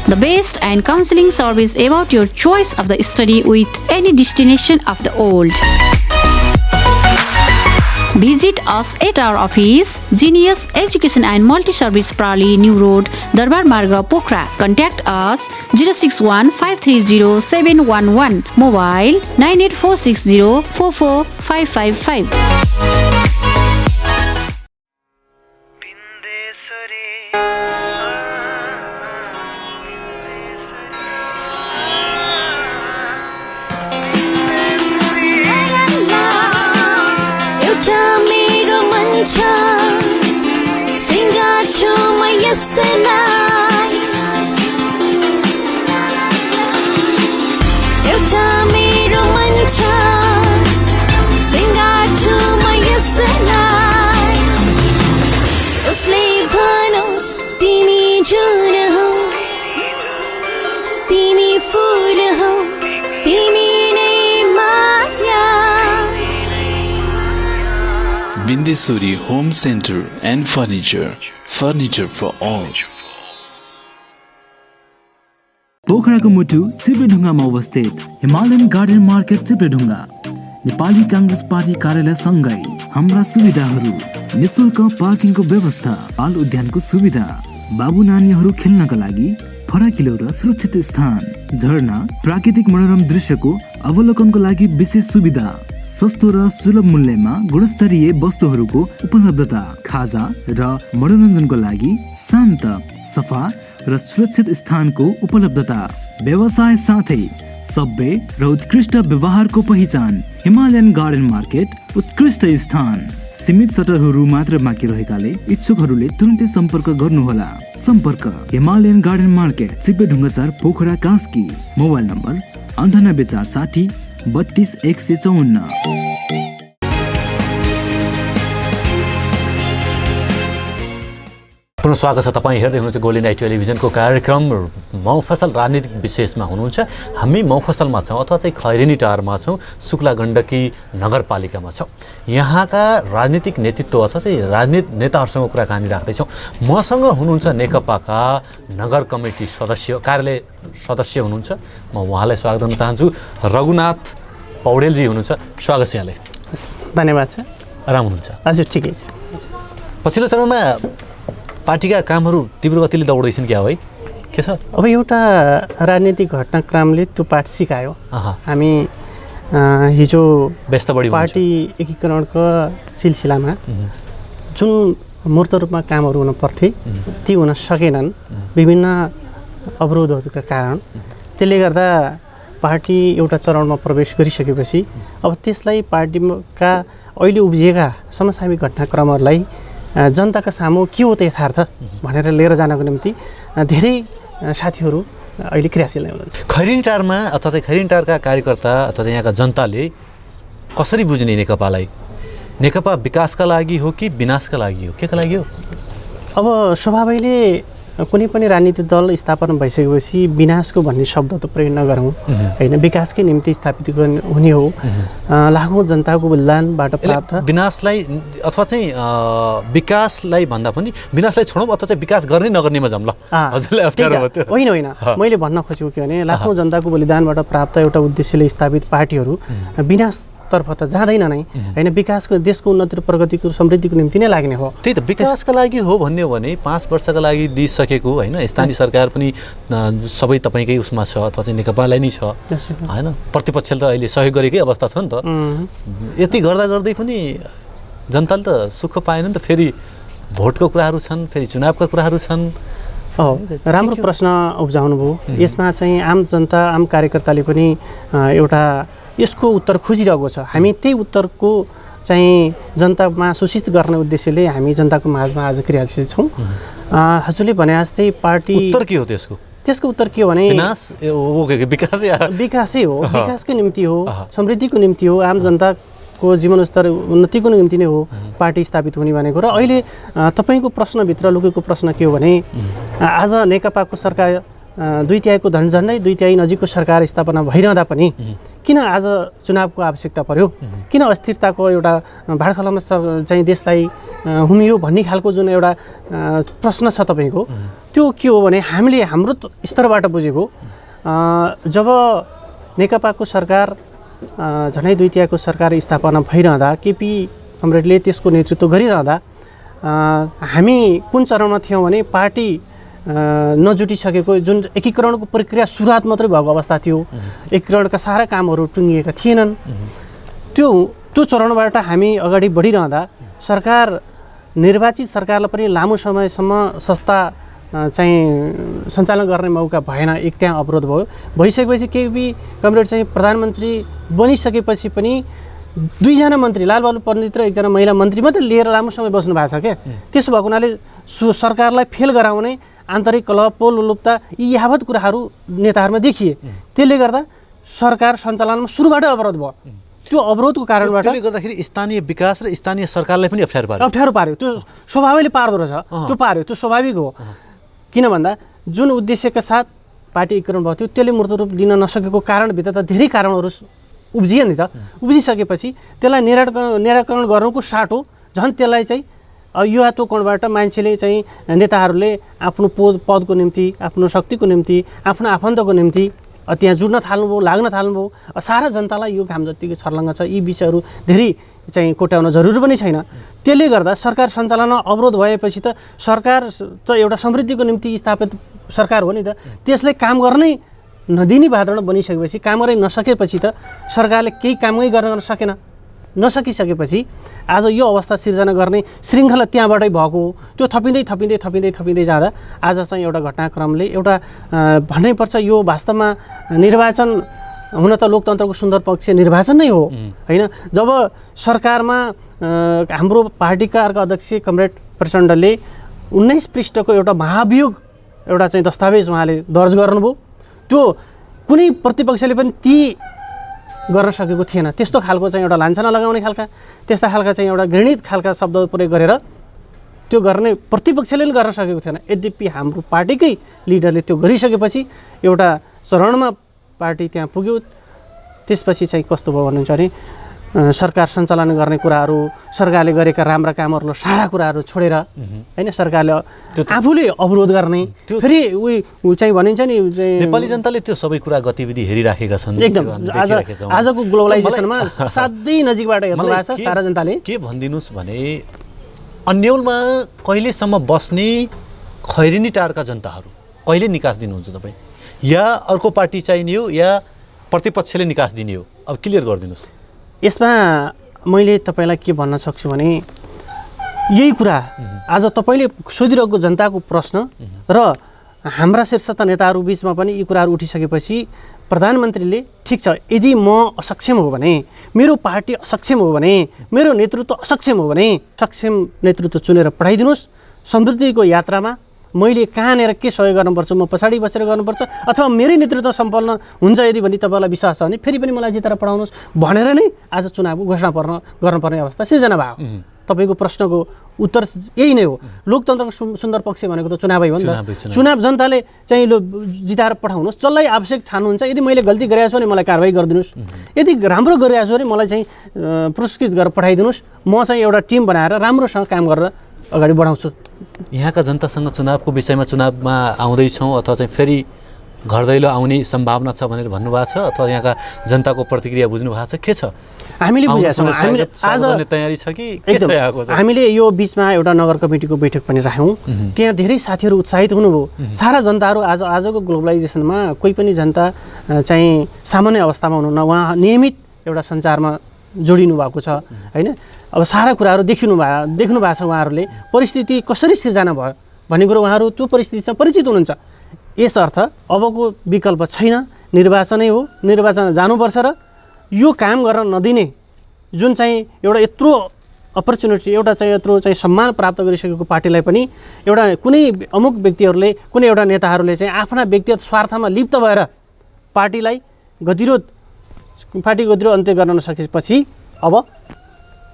The best and counseling service about your choice of the study with any destination of the world. Visit us at our office, Genius Education and Multi-Service Prali, New Road, Darbar Marga, Pokhara. Contact us 061-530-711. Mobile 98460-44555. Bindesuri Home Center and Furniture. Furniture for all. पोखराको मुटु चिप्लेढुङ्गामा अवस्थित Himalayan garden market Chipledhunga Nepali Congress party कार्यालयसँगै हाम्रा सुविधाहरू: निशुल्क पार्किङको व्यवस्था, बाल उद्यानको सुविधा, बाबु नानीहरू खेल्नका लागि फराकिलो र सुरक्षित स्थान, झरना, प्राकृतिक मनोरम दृश्यको अवलोकनको लागि विशेष सुविधा, सस्तो र सुलभ मूल्यमा गुणस्तरीय वस्तुहरूको उपलब्धता, खाजा र मनोरञ्जनको लागि शान्त, सफा र सुरक्षित स्थानको उपलब्धता, व्यवसाय साथै सभ्य र उत्कृष्ट व्यवहारको पहिचान। हिमालयन गार्डन मार्केट उत्कृष्ट स्थान। सीमित सटरहरू मात्र बाँकी रहेकाले इच्छुकहरूले तुरुन्तै सम्पर्क गर्नुहोला। सम्पर्क Himalayan garden market, Chipledhunga 4, Pokhara, Kaski. Mobile number 98 460 32 154। पुनः स्वागत छ। तपाईँ हेर्दै हुनुहुन्छ गोल्डेन नाइट टेलिभिजनको कार्यक्रम मौफसल राजनीतिक विशेषमा हुनुहुन्छ। हामी मौफसलमा छौँ अथवा चाहिँ खैरेनी टारमा छौँ, शुक्ला गण्डकी नगरपालिकामा छौँ। यहाँका राजनीतिक नेतृत्व अथवा चाहिँ राजनीतिक नेताहरूसँग कुराकानी राख्दैछौँ। मसँग हुनुहुन्छ नेकपाका नगर कमिटी सदस्य, कार्यालय सदस्य हुनुहुन्छ। म उहाँलाई स्वागत गर्न चाहन्छु। रघुनाथ पौडेलजी हुनुहुन्छ, स्वागत छ यहाँलाई। धन्यवाद छ। आराम हुनुहुन्छ? हजुर ठिकै छ। पछिल्लो चरणमा पार्टीका कामहरू तीव्र गतिले दौड्दैछन् क्या हो है, के छ? अब एउटा राजनीतिक घटनाक्रमले त्यो पाठ सिकायो। हामी हिजो पार्टी एकीकरणको सिलसिलामा जुन मूर्त रूपमा कामहरू हुन पर्थे ती हुन सकेनन् विभिन्न अवरोधहरूका कारण। त्यसले गर्दा पार्टी एउटा चरणमा प्रवेश गरिसकेपछि अब त्यसलाई पार्टीका अहिले उब्जिएका समसामयिक घटनाक्रमहरूलाई जनताका सामु के हो त यथार्थ भनेर लिएर जानको निम्ति धेरै साथीहरू अहिले क्रियाशील हुनुहुन्छ। खैरेनी टारमा अथवा चाहिँ खैरेनी टारका कार्यकर्ता अथवा चाहिँ यहाँका जनताले कसरी बुझ्ने नेकपालाई? नेकपा विकासका लागि हो कि विनाशका लागि हो, केका लागि हो? अब स्वभावैले कुनै पनि राजनीतिक दल स्थापना भइसकेपछि विनाशको भन्ने शब्द त प्रयोग नगरौँ होइन, विकासकै निम्ति स्थापित हुने हो। लाखौँ जनताको बलिदानबाट प्राप्त विनाशलाई अथवा चाहिँ विकासलाई भन्दा पनि विनाशलाई छोडौँ अथवा चाहिँ विकास गर्ने नगर्नेमा जाऊँ ल। हजुरलाई अप्ठ्यारो हो त्यो? होइन होइन, मैले भन्न खोजेको के भने लाखौँ जनताको बलिदानबाट प्राप्त एउटा उद्देश्यले स्थापित पार्टीहरू विनाशतर्फ त जाँदैन नै होइन, विकासको देशको उन्नति र प्रगतिको समृद्धिको निम्ति नै लाग्ने हो। त्यही त विकासका लागि हो भन्ने हो भने 5 वर्षका लागि दिइसकेको होइन, स्थानीय सरकार पनि सबै तपाईँकै उसमा छ अथवा चाहिँ नेकपालाई नै छ होइन, प्रतिपक्षले त अहिले सहयोग गरेकै अवस्था छ नि त। यति गर्दा गर्दै पनि जनताले त सुख पाएन नि त। फेरि भोटको कुराहरू छन्, फेरि चुनावका कुराहरू छन्। राम्रो प्रश्न उब्जाउनु भयो। यसमा चाहिँ आम जनता, आम कार्यकर्ताले पनि एउटा यसको उत्तर खोजिरहेको छ। हामी त्यही उत्तरको चाहिँ जनतामा सूचित गर्ने उद्देश्यले हामी जनताको माझमा आज क्रियाशील छौँ। हजुरले भने जस्तै पार्टी उत्तर के हो त्यसको? त्यसको उत्तर के हो भने विकासै हो, विकासकै निम्ति हो, समृद्धिको निम्ति हो, आम जनताको जीवनस्तर उन्नतिको निम्ति नै हो पार्टी स्थापित हुने भनेको। र अहिले तपाईँको प्रश्नभित्र लुकेको प्रश्न के हो भने आज नेकपाको सरकार 2/3 झन्डै 2/3 नजिकको सरकार स्थापना भइरहँदा पनि किन आज चुनावको आवश्यकता पर्यो, किन अस्थिरताको एउटा भाडखलामा चाहिँ देशलाई हुमियो भन्ने खालको जुन एउटा प्रश्न छ तपाईँको, त्यो के हो भने हामीले हाम्रो स्तरबाट बुझेको जब नेकपाको सरकार झन्डै 2/3 सरकार स्थापना भइरहँदा केपी कमरेडले त्यसको नेतृत्व गरिरहँदा हामी कुन चरणमा थियौँ भने पार्टी नजुटिसकेको जुन एकीकरणको प्रक्रिया सुरुवात मात्रै भएको अवस्था थियो, एकीकरणका सारा कामहरू टुङ्गिएका थिएनन्। त्यो चरणबाट हामी अगाडि बढिरहँदा सरकार निर्वाचित सरकारलाई पनि लामो समयसम्म संस्था चाहिँ सञ्चालन गर्ने मौका भएन। एक त्यहाँ अवरोध भयो। भइसकेपछि केपी कमरेड चाहिँ प्रधानमन्त्री बनिसकेपछि पनि 2 जना मन्त्री, लालबहादुर पण्डित र 1 जना महिला मन्त्री मात्रै लिएर लामो समय बस्नु भएको छ क्या। त्यसो भएको हुनाले सरकारलाई फेल गराउने आन्तरिक कलह, पोलुलुप्ता यी यावत कुराहरू नेताहरूमा देखिए। त्यसले गर्दा सरकार सञ्चालनमा सुरुबाट अवरोध भयो। त्यो अवरोधको कारणबाट त्यसले गर्दाखेरि स्थानीय विकास र स्थानीय सरकारलाई पनि अप्ठ्यारो पार्यो। त्यो स्वभावैले पार्दो रहेछ, त्यो पार्यो, त्यो स्वाभाविक हो। किन भन्दा जुन उद्देश्यका साथ पार्टी एकीकरण भयो थियो त्यसले मूर्त रूप लिन नसकेको कारणभित्र त धेरै कारणहरू उब्जिए नि त। उब्जिसकेपछि त्यसलाई निराकरण गर्नुको साटो झन् त्यसलाई चाहिँ युवात्व कोणबाट मान्छेले चाहिँ नेताहरूले आफ्नो पदको निम्ति, आफ्नो शक्तिको निम्ति, आफ्नो आफन्तको निम्ति त्यहाँ जुड्न थाल्नुभयो, लाग्न थाल्नुभयो। सारा जनतालाई यो काम जतिको छर्लङ्ग छ, यी विषयहरू धेरै चाहिँ कोट्याउन जरुरी पनि छैन। त्यसले गर्दा सरकार सञ्चालन अवरोध भएपछि त सरकार त एउटा समृद्धिको निम्ति स्थापित सरकार हो नि त, त्यसले काम गर्नै नदिने वातावरण बनिसकेपछि, काम गर्नै नसकेपछि त सरकारले केही कामै गर्न सकेन। नसकिसकेपछि आज यो अवस्था सिर्जना गर्ने श्रृङ्खला त्यहाँबाटै भएको हो। त्यो थपिँदै थपिँदै थपिँदै थपिँदै जाँदा आज चाहिँ एउटा घटनाक्रमले एउटा भन्नैपर्छ यो वास्तवमा निर्वाचन हुन त लोकतन्त्रको सुन्दर पक्ष निर्वाचन नै हो होइन। जब सरकारमा हाम्रो पार्टीका अर्का अध्यक्ष कमरेड प्रचण्डले 19 पृष्ठको एउटा महाभियोग एउटा चाहिँ दस्तावेज उहाँले दर्ज गर्नुभयो, त्यो कुनै प्रतिपक्षले पनि ती गर्न सकेको थिएन। त्यस्तो खालको चाहिँ एउटा लान्छना लगाउने खालका, त्यस्ता खालका चाहिँ एउटा घृणित खालका शब्द प्रयोग गरेर त्यो गर्ने प्रतिपक्षले पनि गर्न सकेको थिएन। यद्यपि हाम्रो पार्टीकै लिडरले त्यो गरिसकेपछि एउटा चरणमा पार्टी त्यहाँ पुग्यो। त्यसपछि चाहिँ कस्तो भयो भन्नुहुन्छ भने सरकार सञ्चालन गर्ने कुराहरू, सरकारले गरेका राम्रा कामहरूलाई सारा कुराहरू छोडेर होइन सरकारले आफूले अवरोध गर्ने, फेरि उही चाहिँ भनिन्छ नि नेपाली जनताले त्यो सबै कुरा गतिविधि हेरिराखेका छन्। एकदम आजको ग्लोबलाइजेसनमा साध्यै नजिकबाट हेर्नु भएको छ सारा जनताले। के भनिदिनुहोस् भने अन्यलमा कहिलेसम्म बस्ने खैरेनी टारका जनताहरू कहिले निकास दिनुहुन्छ तपाईँ, या अर्को पार्टी चाहिने हो या प्रतिपक्षले निकास दिने हो? अब क्लियर गरिदिनुहोस्। यसमा मैले तपाईँलाई के भन्न सक्छु भने यही कुरा आज तपाईँले सोधिरहेको जनताको प्रश्न र हाम्रा शीर्षस्थ नेताहरू बिचमा पनि यी कुराहरू उठिसकेपछि प्रधानमन्त्रीले ठिक छ, यदि म असक्षम हो भने, मेरो पार्टी असक्षम हो भने, मेरो नेतृत्व असक्षम हो भने सक्षम नेतृत्व चुनेर पठाइदिनुहोस्। समृद्धिको यात्रामा मैले कहाँनिर के सहयोग गर्नुपर्छ म पछाडि बसेर गर्नुपर्छ, अथवा मेरै नेतृत्व सम्पन्न हुन्छ यदि भने तपाईँलाई विश्वास छ भने फेरि पनि मलाई जिताएर पठाउनुहोस् भनेर नै आज चुनाव घोषणा गर्नुपर्ने अवस्था सिर्जना भयो। तपाईँको प्रश्नको उत्तर यही नै हो। लोकतन्त्रको सुन्दर पक्ष भनेको त चुनावै हो नि त। चुनाव जनताले चाहिँ जिताएर पठाउनुहोस्, जसलाई आवश्यक ठान्नुहुन्छ। यदि मैले गल्ती गरेको छु भने मलाई कारवाही गरिदिनुहोस्, यदि राम्रो गरिरहेको छु भने मलाई चाहिँ पुरस्कृत गरेर पठाइदिनुहोस्। म चाहिँ एउटा टिम बनाएर राम्रोसँग काम गरेर अगाडि बढाउँछु। यहाँका जनतासँग चुनावको विषयमा चुनावमा आउँदैछौँ अथवा चाहिँ फेरि घर दैलो आउने सम्भावना छ भनेर भन्नुभएको छ, अथवा यहाँका जनताको प्रतिक्रिया बुझ्नु भएको छ, के छ? हामीले बुझेका छौँ। हामीले आज तयारी छ कि के छ यहाँको? हामीले यो बिचमा एउटा नगर कमिटीको बैठक पनि राख्यौँ। त्यहाँ धेरै साथीहरू उत्साहित हुनुभयो। सारा जनताहरू आजको ग्लोबलाइजेसनमा कोही पनि जनता चाहिँ सामान्य अवस्थामा हुनुहुन्न, उहाँ नियमित एउटा सञ्चारमा जोडिनु भएको छ होइन। अब सारा कुराहरू देख्नु भएको छ। उहाँहरूले परिस्थिति कसरी सिर्जना भयो भन्ने कुरो उहाँहरू त्यो परिस्थितिसँग परिचित हुनुहुन्छ। यसर्थ अबको विकल्प छैन, निर्वाचनै हो। निर्वाचन जानुपर्छ र यो काम गर्न नदिने जुन चाहिँ एउटा यत्रो अपर्च्युनिटी, एउटा चाहिँ यत्रो चाहिँ सम्मान प्राप्त गरिसकेको पार्टीलाई पनि एउटा कुनै अमुक व्यक्तिहरूले, कुनै एउटा नेताहरूले चाहिँ आफ्ना व्यक्तिगत स्वार्थमा लिप्त भएर पार्टी गतिरोध अन्त्य गर्न नसकेपछि अब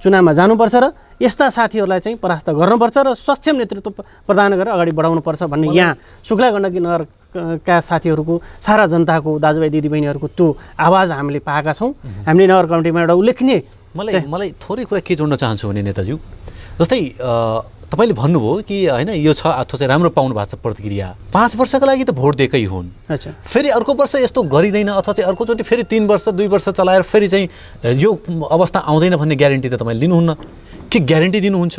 चुनावमा जानुपर्छ र यस्ता साथीहरूलाई चाहिँ परास्त गर्नुपर्छ र सक्षम नेतृत्व प्रदान गरेर अगाडि बढाउनुपर्छ भन्ने यहाँ शुक्ला गण्डकी नगरका साथीहरूको, सारा जनताको, दाजुभाइ दिदीबहिनीहरूको त्यो आवाज हामीले पाएका छौँ। हामीले नगर कमिटीमा एउटा उल्लेखनीय मलाई थोरै कुरा के जोड्न चाहन्छु भने नेताज्यू, जस्तै तपाईँले भन्नुभयो कि होइन यो छ अथवा चाहिँ राम्रो पाउनु भएको छ प्रतिक्रिया। 5 वर्षका लागि त भोट दिएकै हुन्, फेरि अर्को वर्ष यस्तो गरिँदैन अथवा चाहिँ अर्कोचोटि फेरि 3 वर्ष 2 वर्ष चलाएर फेरि चाहिँ यो अवस्था आउँदैन भन्ने ग्यारेन्टी त तपाईँले लिनुहुन्न। के ग्यारेन्टी दिनुहुन्छ?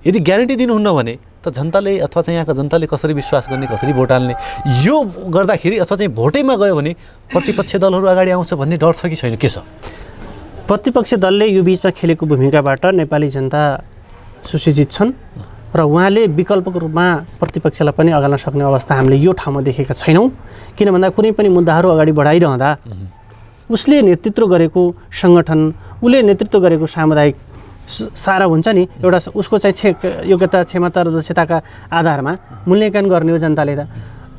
यदि ग्यारेन्टी दिनुहुन्न भने त जनताले अथवा चाहिँ यहाँका जनताले कसरी विश्वास गर्ने, कसरी भोट हाल्ने? यो गर्दाखेरि अथवा चाहिँ भोटैमा गयो भने प्रतिपक्ष दलहरू अगाडि आउँछ भन्ने डर छ कि छैन, के छ? प्रतिपक्ष दलले यो बिचमा खेलेको भूमिकाबाट नेपाली जनता सुसूचित छन् र उहाँले विकल्पको रूपमा प्रतिपक्षलाई पनि अगाल्न सक्ने अवस्था हामीले यो ठाउँमा देखेका छैनौँ। किन भन्दा कुनै पनि मुद्दाहरू अगाडि बढाइरहँदा उसले नेतृत्व गरेको सङ्गठन, उसले नेतृत्व गरेको सामुदायिक सारा हुन्छ नि, एउटा उसको चाहिँ योग्यता, क्षमता र दक्षताका आधारमा मूल्याङ्कन गर्ने हो जनताले त।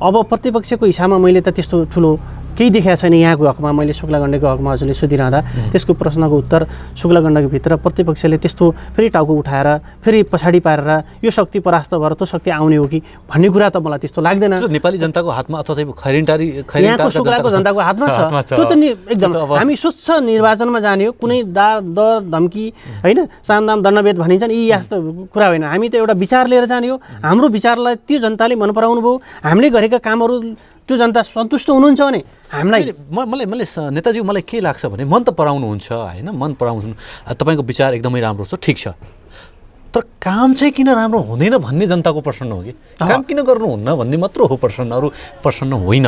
अब प्रतिपक्षको हिसाबमा मैले त त्यस्तो ठुलो केही देखाएको छैन यहाँको हकमा। मैले शुक्ला गण्डकीको हकमा हजुरले सोधिरहँदा त्यसको प्रश्नको उत्तर शुक्ला गण्डकीभित्र प्रतिपक्षले त्यस्तो फेरि टाउको उठाएर फेरि पछाडि पारेर यो शक्ति परास्त भएर त्यो शक्ति आउने हो कि भन्ने कुरा त मलाई त्यस्तो लाग्दैन। नेपाली जनताको हातमा अथवा यहाँको शुक्लाको जनताको हातमा छ। त्यो त एकदम हामी स्वच्छ निर्वाचनमा जाने हो। कुनै दर धम्की होइन, सामदाम दण्डभेद भनिन्छ नि, यी यस्तो कुरा होइन। हामी त एउटा विचार लिएर जाने हो। हाम्रो विचारलाई त्यो जनताले मन पराउनु भयो, हामीले गरेका कामहरू त्यो जनता सन्तुष्ट हुनुहुन्छ भने हामीलाई मैले नेताजी मलाई के लाग्छ भने मन त पराउनुहुन्छ होइन, मन पराउनु तपाईँको विचार एकदमै राम्रो छ, ठिक छ, तर काम चाहिँ किन राम्रो हुँदैन भन्ने जनताको प्रश्न हो कि काम किन गर्नुहुन्न भन्ने मात्र हो प्रश्न, अरू प्रश्न होइन।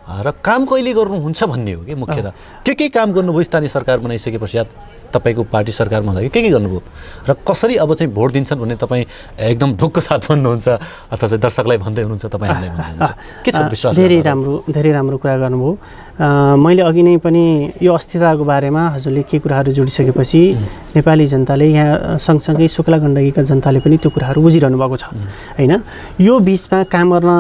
र काम कहिले गर्नुहुन्छ भन्ने हो कि मुख्यतः के काम गर्नुभयो स्थानीय सरकार बनाइसके पश्चात तपाईँको पार्टी सरकारमा हुँदा के गर्नुभयो र कसरी अब चाहिँ भोट दिन्छन् भन्ने तपाईँ एकदम ढुक्क साथ भन्नुहुन्छ अथवा चाहिँ दर्शकलाई भन्दै हुनुहुन्छ, तपाईँ हामीलाई भन्नुहुन्छ के छ विश्वास? धेरै राम्रो कुरा गर्नुभयो। मैले अघि नै पनि यो अस्थिरताको बारेमा हजुरले के कुराहरू जोडिसकेपछि नेपाली जनताले यहाँ सँगसँगै शुक्ला गण्डकीका जनताले पनि त्यो कुराहरू बुझिरहनु भएको छ होइन। यो बिचमा काम गर्न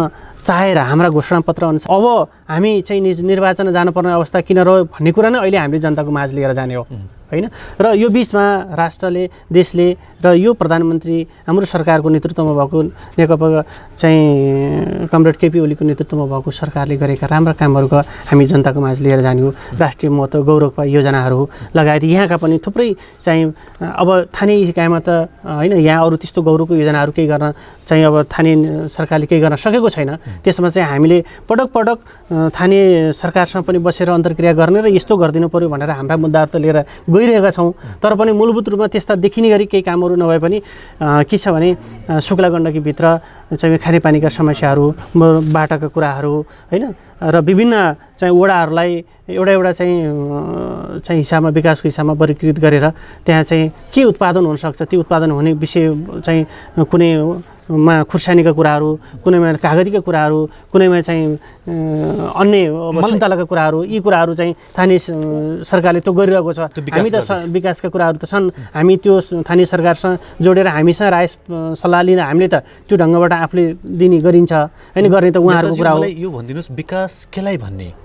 चाहेर हाम्रा घोषणापत्र अनुसार अब हामी चाहिँ निर्वाचन जानुपर्ने अवस्था किन रह्यो भन्ने कुरा नै अहिले हामीले जनताको माझ लिएर जाने हो होइन। र यो बिचमा राष्ट्रले, देशले र यो प्रधानमन्त्री हाम्रो सरकारको नेतृत्वमा भएको नेकपा चाहिँ कमरेड केपी ओलीको नेतृत्वमा भएको सरकारले गरेका राम्रा कामहरूको हामी जनताको माझ लिएर जाने हो। राष्ट्रिय महत्त्व गौरवका योजनाहरू लगायत यहाँका पनि थुप्रै चाहिँ अब स्थानीय इकाइमा त होइन, यहाँ अरू त्यस्तो गौरवको योजनाहरू केही गर्न चाहिँ अब स्थानीय सरकारले केही गर्न सकेको छैन। त्यसमा चाहिँ हामीले पटक पटक स्थानीय सरकारसँग पनि बसेर अन्तर्क्रिया गर्ने र यस्तो गरिदिनु पर्यो भनेर हाम्रा मुद्दाहरू त लिएर गइरहेका छौँ। तर पनि मूलभूत रूपमा त्यस्ता देखिने गरी केही कामहरू नभए पनि के छ भने शुक्ला गण्डकीभित्र चाहिँ खानेपानीका समस्याहरू, बाटाका कुराहरू होइन, र विभिन्न चाहिँ वडाहरूलाई एउटा चाहिँ हिसाबमा विकासको हिसाबमा वर्गीकृत गरेर त्यहाँ चाहिँ के उत्पादन हुनसक्छ, त्यो उत्पादन हुने विषय चाहिँ कुनैमा खुर्सानीका कुराहरू, कुनैमा कागतीका कुराहरू, कुनैमा चाहिँ अन्य सुन्तलाका कुराहरू, यी कुराहरू चाहिँ स्थानीय सरकारले त्यो गरिरहेको छ। हामी त विकासका कुराहरू त छन्, हामी त्यो स्थानीय सरकारसँग जोडेर हामीसँग राय सल्लाह लिँदा हामीले त त्यो ढङ्गबाट आफूले दिने गरिन्छ होइन, गर्ने त उहाँहरूको कुरा हो। यो भनिदिनुहोस् विकास केलाई भन्ने?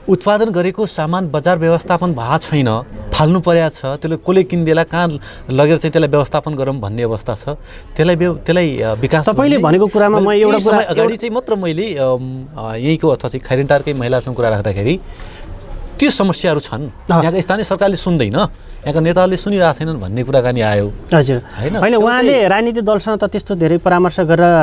उत्पादन गरेको सामान बजार व्यवस्थापन भएको छैन, फाल्नु परेको छ, त्यसले कसले किन्देला कहाँ लगेर चाहिँ त्यसलाई व्यवस्थापन गरौँ भन्ने अवस्था छ, त्यसलाई विकास तपाईँले भनेको कुरामा म एउटा कुरा अगाडि चाहिँ मात्र मैले यहीँको अथवा चाहिँ खैरेन्टारकै महिलाहरूसँग कुरा राख्दाखेरि त्यो समस्याहरू छन्, यहाँका स्थानीय सरकारले सुन्दैन, यहाँका नेताहरूले सुनिरहेको छैनन् भन्ने कुराकानी आयो। हजुर होइन, उहाँले राजनीतिक दलसँग त त्यस्तो धेरै परामर्श गरेर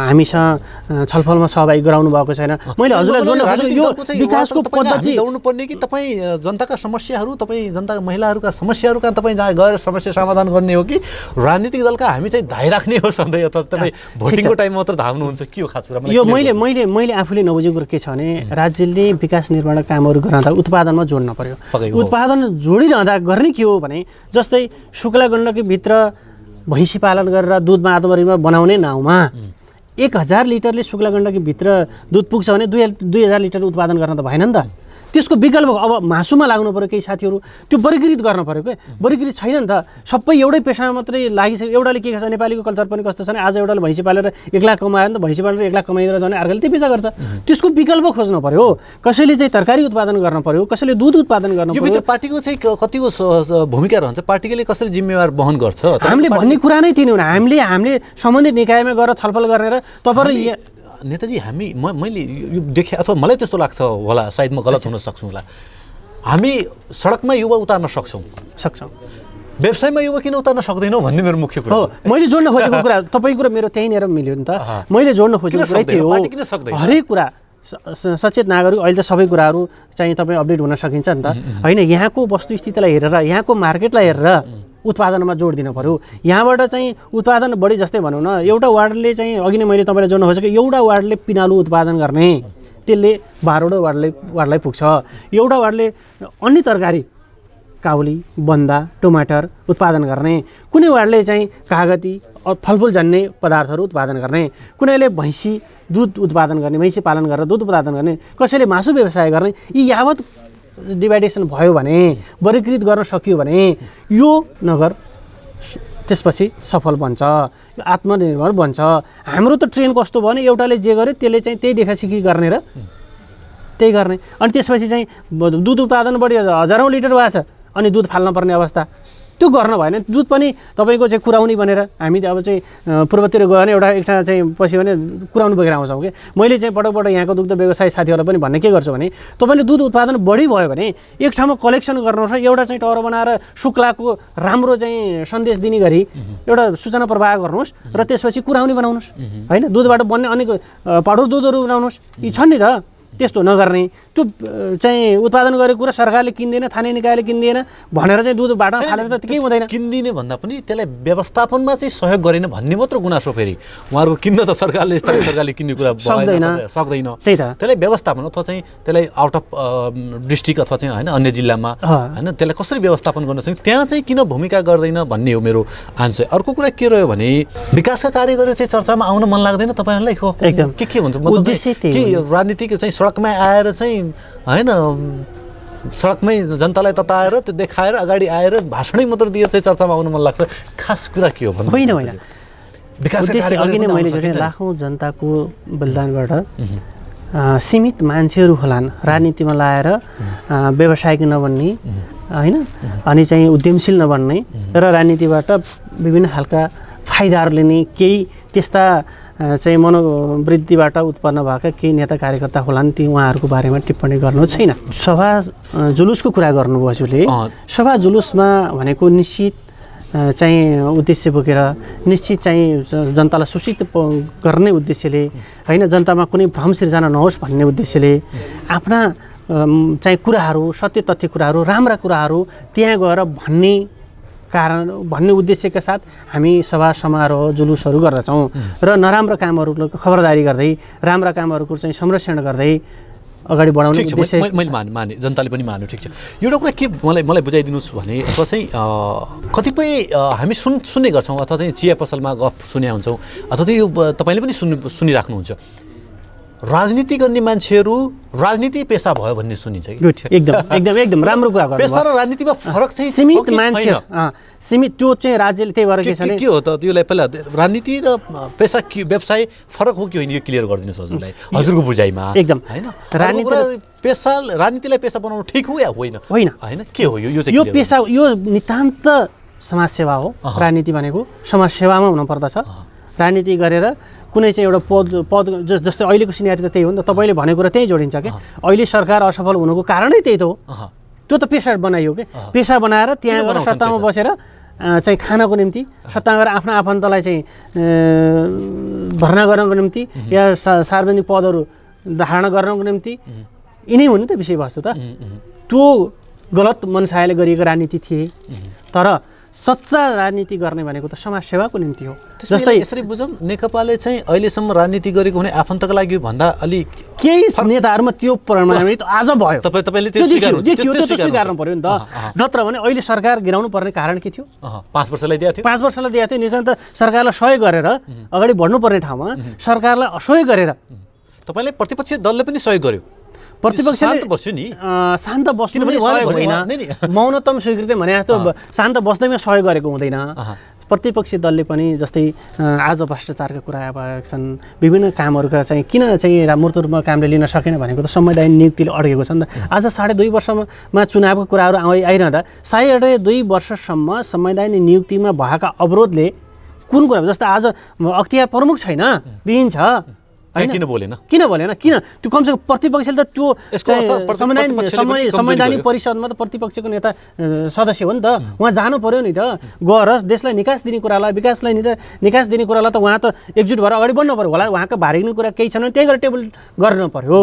हामीसँग छलफलमा सहभागी गराउनु भएको छैन। मैले हजुरलाई जोड्न खोजेको यो विकासको पद्धति दौड्नु पर्ने कि तपाईँ जनताका समस्याहरू, तपाईँ जनताका महिलाहरूका समस्याहरू कहाँ तपाईँ जहाँ गएर समस्या समाधान गर्ने हो कि राजनीतिक दलका हामी चाहिँ धाइराख्ने हो सधैँ, अथवा तपाईँ भोटिङको टाइममा मात्र धाउनुहुन्छ के हो खास कुरा? यो मैले आफूले नबुझेको कुरो के छ भने राज्यले विकास निर्माण कामहरू गर्दा उत्पादनमा जोड्न पर्यो। उत्पादन जोडिरहँदा गर्ने के हो भने जस्तै शुक्ला गण्डकीभित्र भैँसी पालन गरेर दुधमा आत्मनिर्भर बनाउने नाउँमा 1000 लिटरले शुक्ला गण्डकीभित्र दुध पुग्छ भने 2000 लिटर उत्पादन गर्न त भएन नि त। त्यसको विकल्प अब मासुमा लाग्नु पर्यो, केही साथीहरू त्यो वर्गीकृत गर्न पर्यो क्या, वर्गीकृत छैन नि त। सबै एउटै पेसामा मात्रै लागिसक्यो। एउटाले के गर्छ, नेपालीको कल्चर पनि कस्तो छ भने आज एउटाले भैँसी पालेर 1 लाख कमायो नि त, भैँसी पालेर 1 लाख कमाइदिएर जाने अर्कोले त्यो पेसा गर्छ। त्यसको विकल्प खोज्नु पर्यो। कसैले चाहिँ तरकारी उत्पादन गर्न पर्यो, कसैले दुध उत्पादन गर्न पर्यो। यो पार्टीको चाहिँ कतिको भूमिका रहन्छ, पार्टीले कसरी जिम्मेवार वहन गर्छ? हामीले भन्ने कुरा नै तिनी हुन्। हामीले सम्बन्धित निकायमा गएर छलफल गरेर तपाईहरु नेताजी मैले यो देखेँ अथवा मलाई त्यस्तो लाग्छ होला, सायद म गलत हुन सक्छु होला, हामी सडकमा युवा उतार्न सक्छौँ, व्यवसायमा युवा किन उतार्न सक्दैनौँ भन्ने मेरो मुख्य कुरा हो। मैले जोड्न खोजेको कुरा तपाईँको कुरा मेरो त्यहीँनिर मिल्यो नि त। मैले जोड्न खोजेको कुरा के हो, हरेक कुरा सचेत नागरिक अहिले त सबै कुराहरू चाहिँ तपाईँ अपडेट हुन सकिन्छ नि त होइन। यहाँको वस्तुस्थितिलाई हेरेर, यहाँको मार्केटलाई हेरेर उत्पादनमा जोड दिन पर्यो। यहाँबाट चाहिँ उत्पादन बढी जस्तै भनौँ न, एउटा वार्डले चाहिँ अघि नै मैले तपाईँलाई जोड्न खोजेको एउटा वार्डले पिनालु उत्पादन गर्ने त्यसले 12वटा वार्डलाई पुग्छ। एउटा वार्डले अन्य तरकारी काउली, बन्दा, टमाटर उत्पादन गर्ने, कुनै वार्डले चाहिँ कागती फलफुल जन्ने पदार्थहरू उत्पादन गर्ने, कुनैले भैँसी दुध उत्पादन गर्ने, भैँसी पालन गरेर दुध उत्पादन गर्ने, कसैले मासु व्यवसाय गर्ने। यी यावत डिभाइडेसन भयो भने, वर्गीकृत गर्न सकियो भने यो नगर त्यसपछि सफल बन्छ, यो आत्मनिर्भर बन्छ। हाम्रो त ट्रेन कस्तो भयो भने एउटाले जे गर्यो त्यसले चाहिँ त्यही देखासिखी गर्ने र त्यही गर्ने। अनि त्यसपछि चाहिँ दुध उत्पादन बढी हजारौँ लिटर भएको छ, अनि दुध फाल्न पर्ने अवस्था त्यो गर्न भएन। दुध पनि तपाईँको चाहिँ कुराउनी भनेर हामी अब चाहिँ पूर्वतिर गयो भने एउटा चाहिँ पछि भने कुराउनु बोकेर आउँछौँ कि मैले चाहिँ पटक यहाँको दुग्ध व्यवसाय साथीहरूलाई पनि भन्ने के गर्छु भने तपाईँले दुध उत्पादन बढी भयो भने एक ठाउँमा कलेक्सन गर्नुहोस्, एउटा चाहिँ टावर बनाएर शुक्लाको राम्रो चाहिँ सन्देश दिने गरी एउटा सूचना प्रवाह गर्नुहोस् र त्यसपछि कुराउनी बनाउनुहोस् होइन। दुधबाट बन्ने अनेक पाउडर दुधहरू बनाउनुहोस्, यी छन् नि त। त्यस्तो नगर्ने, त्यो चाहिँ उत्पादन गरेको कुरा सरकारले किन्दैन, स्थानीय निकायले किन्दैन भनेर चाहिँ दुध बाटो फालेर त केही हुँदैन। किन्दिने भन्दा पनि त्यसलाई व्यवस्थापनमा चाहिँ सहयोग गरेन भन्ने मात्र गुनासो। फेरि उहाँहरूको किन्न त स्थानीय सरकारले किन्ने कुरा सक्दैन, त्यही त त्यसलाई व्यवस्थापन अथवा चाहिँ त्यसलाई आउट अफ डिस्ट्रिक्ट अथवा चाहिँ होइन अन्य जिल्लामा होइन त्यसलाई कसरी व्यवस्थापन गर्न सक्छ, त्यहाँ चाहिँ किन भूमिका गर्दैन भन्ने हो मेरो आन्सर। अर्को कुरा के रह्यो भने विकासका कार्य गरेर चाहिँ चर्चामा आउन मन लाग्दैन तपाईँहरूलाई? एकदम के हुन्छ उद्देश्य के राजनीतिक चाहिँ सडकमा आएर चाहिँ होइन सडकमै जनतालाई तताएर त्यो देखाएर अगाडि आएर भाषणै मात्र दिएर चाहिँ चर्चामा आउन मन लाग्छ, खास कुरा के हो भन्नु? होइन होइन, उद्देश्य अघि नै मैले भने लाखौँ जनताको बलिदानबाट सीमित मान्छेहरू होलान् राजनीतिमा लाएर व्यावसायिक नबन्ने होइन, अनि चाहिँ उद्यमशील नबन्ने र राजनीतिबाट विभिन्न खालका फाइदाहरू लिने केही त्यस्ता चाहिँ मनोवृत्तिबाट उत्पन्न भएका केही नेता कार्यकर्ता होलान्, ती उहाँहरूको बारेमा टिप्पणी गर्नु छैन। सभा जुलुसको कुरा गर्नुभयो हजुरले। सभा जुलुसमा भनेको निश्चित चाहिँ उद्देश्य बोकेर, निश्चित चाहिँ जनतालाई सूचित गर्ने उद्देश्यले होइन, जनतामा कुनै भ्रम सिर्जना नहोस् भन्ने उद्देश्यले आफ्ना चाहिँ कुराहरू, सत्य तथ्य कुराहरू, राम्रा कुराहरू त्यहाँ गएर भन्ने उद्देश्यका साथ हामी सभा समारोह जुलुसहरू गर्दछौँ र नराम्रो कामहरूको खबरदारी गर्दै राम्रा कामहरूको चाहिँ संरक्षण गर्दै अगाडि बढाउने उद्देश्य। मैले माने जनताले पनि मान्यो, ठिक छ। एउटा कुरा के मलाई बुझाइदिनुहोस् भने अथवा चाहिँ कतिपय हामी सुन्ने गर्छौँ अथवा चाहिँ चिया पसलमा गफ सुने हुन्छौँ अथवा चाहिँ यो तपाईँले पनि सुनिराख्नुहुन्छ, राजनीति गर्ने मान्छेहरू राजनीति पेसा भयो भन्ने सुनिन्छ कि? एकदम राम्रो कुरा गर्नु। पेसा र राजनीतिमा फरक चाहिँ सीमित मान्छे सीमित त्यो चाहिँ राज्यले त्यही भएर के हो त त्यसलाई पहिला राजनीति र पेसा के व्यवसाय फरक हो कि होइन यो क्लियर गरिदिनुहोस् हजुरलाई, हजुरको बुझाइमा। एकदम होइन पेसा राजनीतिलाई पेसा बनाउनु ठिक हो या होइन? होइन के हो यो चाहिँ? यो पेसा यो नितान्त समाजसेवा हो। राजनीति भनेको समाजसेवामा हुनुपर्दछ। राजनीति गरेर कुनै चाहिँ एउटा पद जस्तै अहिलेको सिनेरियो त त्यही हो नि त, तपाईँले भनेको कुरा त्यही जोडिन्छ क्या। अहिले सरकार असफल हुनुको कारणै त्यही त हो। त्यो त पेसा बनाइयो कि, पेसा बनाएर त्यहाँ गएर सत्तामा बसेर चाहिँ खानको निम्ति, सत्तामा गएर आफ्नो आफन्तलाई चाहिँ भर्ना गर्नको निम्ति या सार्वजनिक पदहरू धारण गर्नको निम्ति यिनै हो नि त विषयवस्तु त। त्यो गलत मनसायले गरिएको राजनीति थिए, तर सच्चा राजनीति गर्ने भनेको त समाजसेवाको निम्ति हो। जस्तै यसरी बुझौँ नेकपाले चाहिँ अहिलेसम्म राजनीति गरेको हुने आफन्तका लागि भन्दा अलि केही नेताहरूमा त्यो प्रमाणित आज भयो। तपाईँले त्यो स्वीकार्नु पर्यो नि त, नत्र भने अहिले सरकार गिराउनु पर्ने कारण के थियो? 5 वर्षलाई दिएको थियो। 5 वर्षलाई दिएको थियो। निरन्तर सरकारलाई सहयोग गरेर अगाडि बढ्नुपर्ने ठाउँमा सरकारलाई असहयोग गरेर तपाईँले प्रतिपक्षीय दलले पनि सहयोग गर्यो। प्रतिपक्षले शान्त बस्नु होइन, मौनतम स्वीकृति भने जस्तो शान्त बस्दैमा सहयोग गरेको हुँदैन। प्रतिपक्षी दलले पनि जस्तै आज भ्रष्टाचारका कुरा भएका छन्, विभिन्न कामहरूका चाहिँ किन चाहिँ मूर्त रूपमा कामले लिन सकेन भनेको त संवैधानिक नियुक्तिले अड्केको छ नि त। आज 2.5 वर्षमा चुनावको कुराहरू आइरहँदा 2.5 वर्षसम्म संवैधानिक नियुक्तिमा भएका अवरोधले कुन कुरा जस्तो आज अख्तियार प्रमुख छैन, विहीन छ, किन बोलेन किन त्यो कमसेकम प्रतिपक्षले त त्यो संवैधानिक परिषदमा त प्रतिपक्षको नेता सदस्य हो नि त, उहाँ जानु पर्यो नि त, गएर देशलाई निकास दिने कुरालाई, विकासलाई निकास दिने कुरालाई त उहाँ त एकजुट भएर अगाडि बढ्नु पर्यो होला। उहाँको भारिने कुरा केही छैन भने त्यही गरेर टेबल गर्नु पर्यो।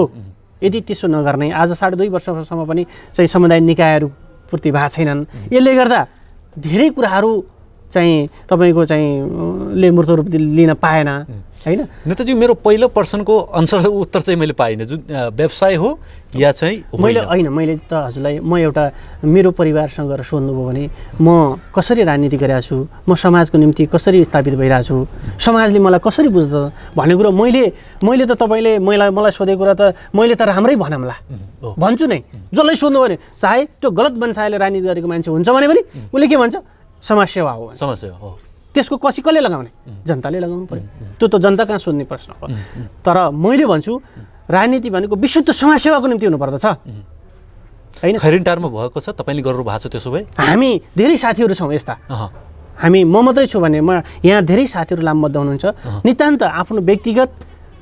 यदि त्यसो नगर्ने आज 2.5 वर्षसम्म पनि चाहिँ संवैधानिक निकायहरू पूर्ति भएको छैनन्, यसले गर्दा धेरै कुराहरू चाहिँ तपाईँको चाहिँ ले मूर्त रूप लिन पाएन हैन। नेताजी मेरो पहिलो पर्सनको आन्सर उत्तर चाहिँ मैले पाइनँ, जुन व्यवसाय हो या चाहिँ मैले त हजुरलाई म एउटा मेरो परिवारसँग गएर सोध्नुभयो भने म कसरी राजनीति गरिरहेको छु, म समाजको निम्ति कसरी स्थापित भइरहेको छु, समाजले मलाई कसरी बुझ्छ भन्ने कुरो मैले त तपाईँले मलाई सोधेको कुरा त मैले त राम्रै भनौँला भन्छु नै। जसलाई सोध्नु भने चाहे त्यो गलत मनसायले राजनीति गरेको मान्छे हुन्छ भने पनि उसले के भन्छ? समाजसेवा हो। समाजसेवा हो। त्यसको कसी कसले लगाउने? जनताले लगाउनु पर्यो। त्यो त जनता कहाँ सोध्ने प्रश्न हो। तर मैले भन्छु राजनीति भनेको विशुद्ध समाजसेवाको निम्ति हुनुपर्दछ हैन। खैरिनटारमा भएको छ, तपाईँले गरेर भएको छ त्यसो भए? हामी धेरै साथीहरू छौँ यस्ता। हामी म मात्रै छु भने म यहाँ धेरै साथीहरू लामबद्ध हुनुहुन्छ। नितान्त आफ्नो व्यक्तिगत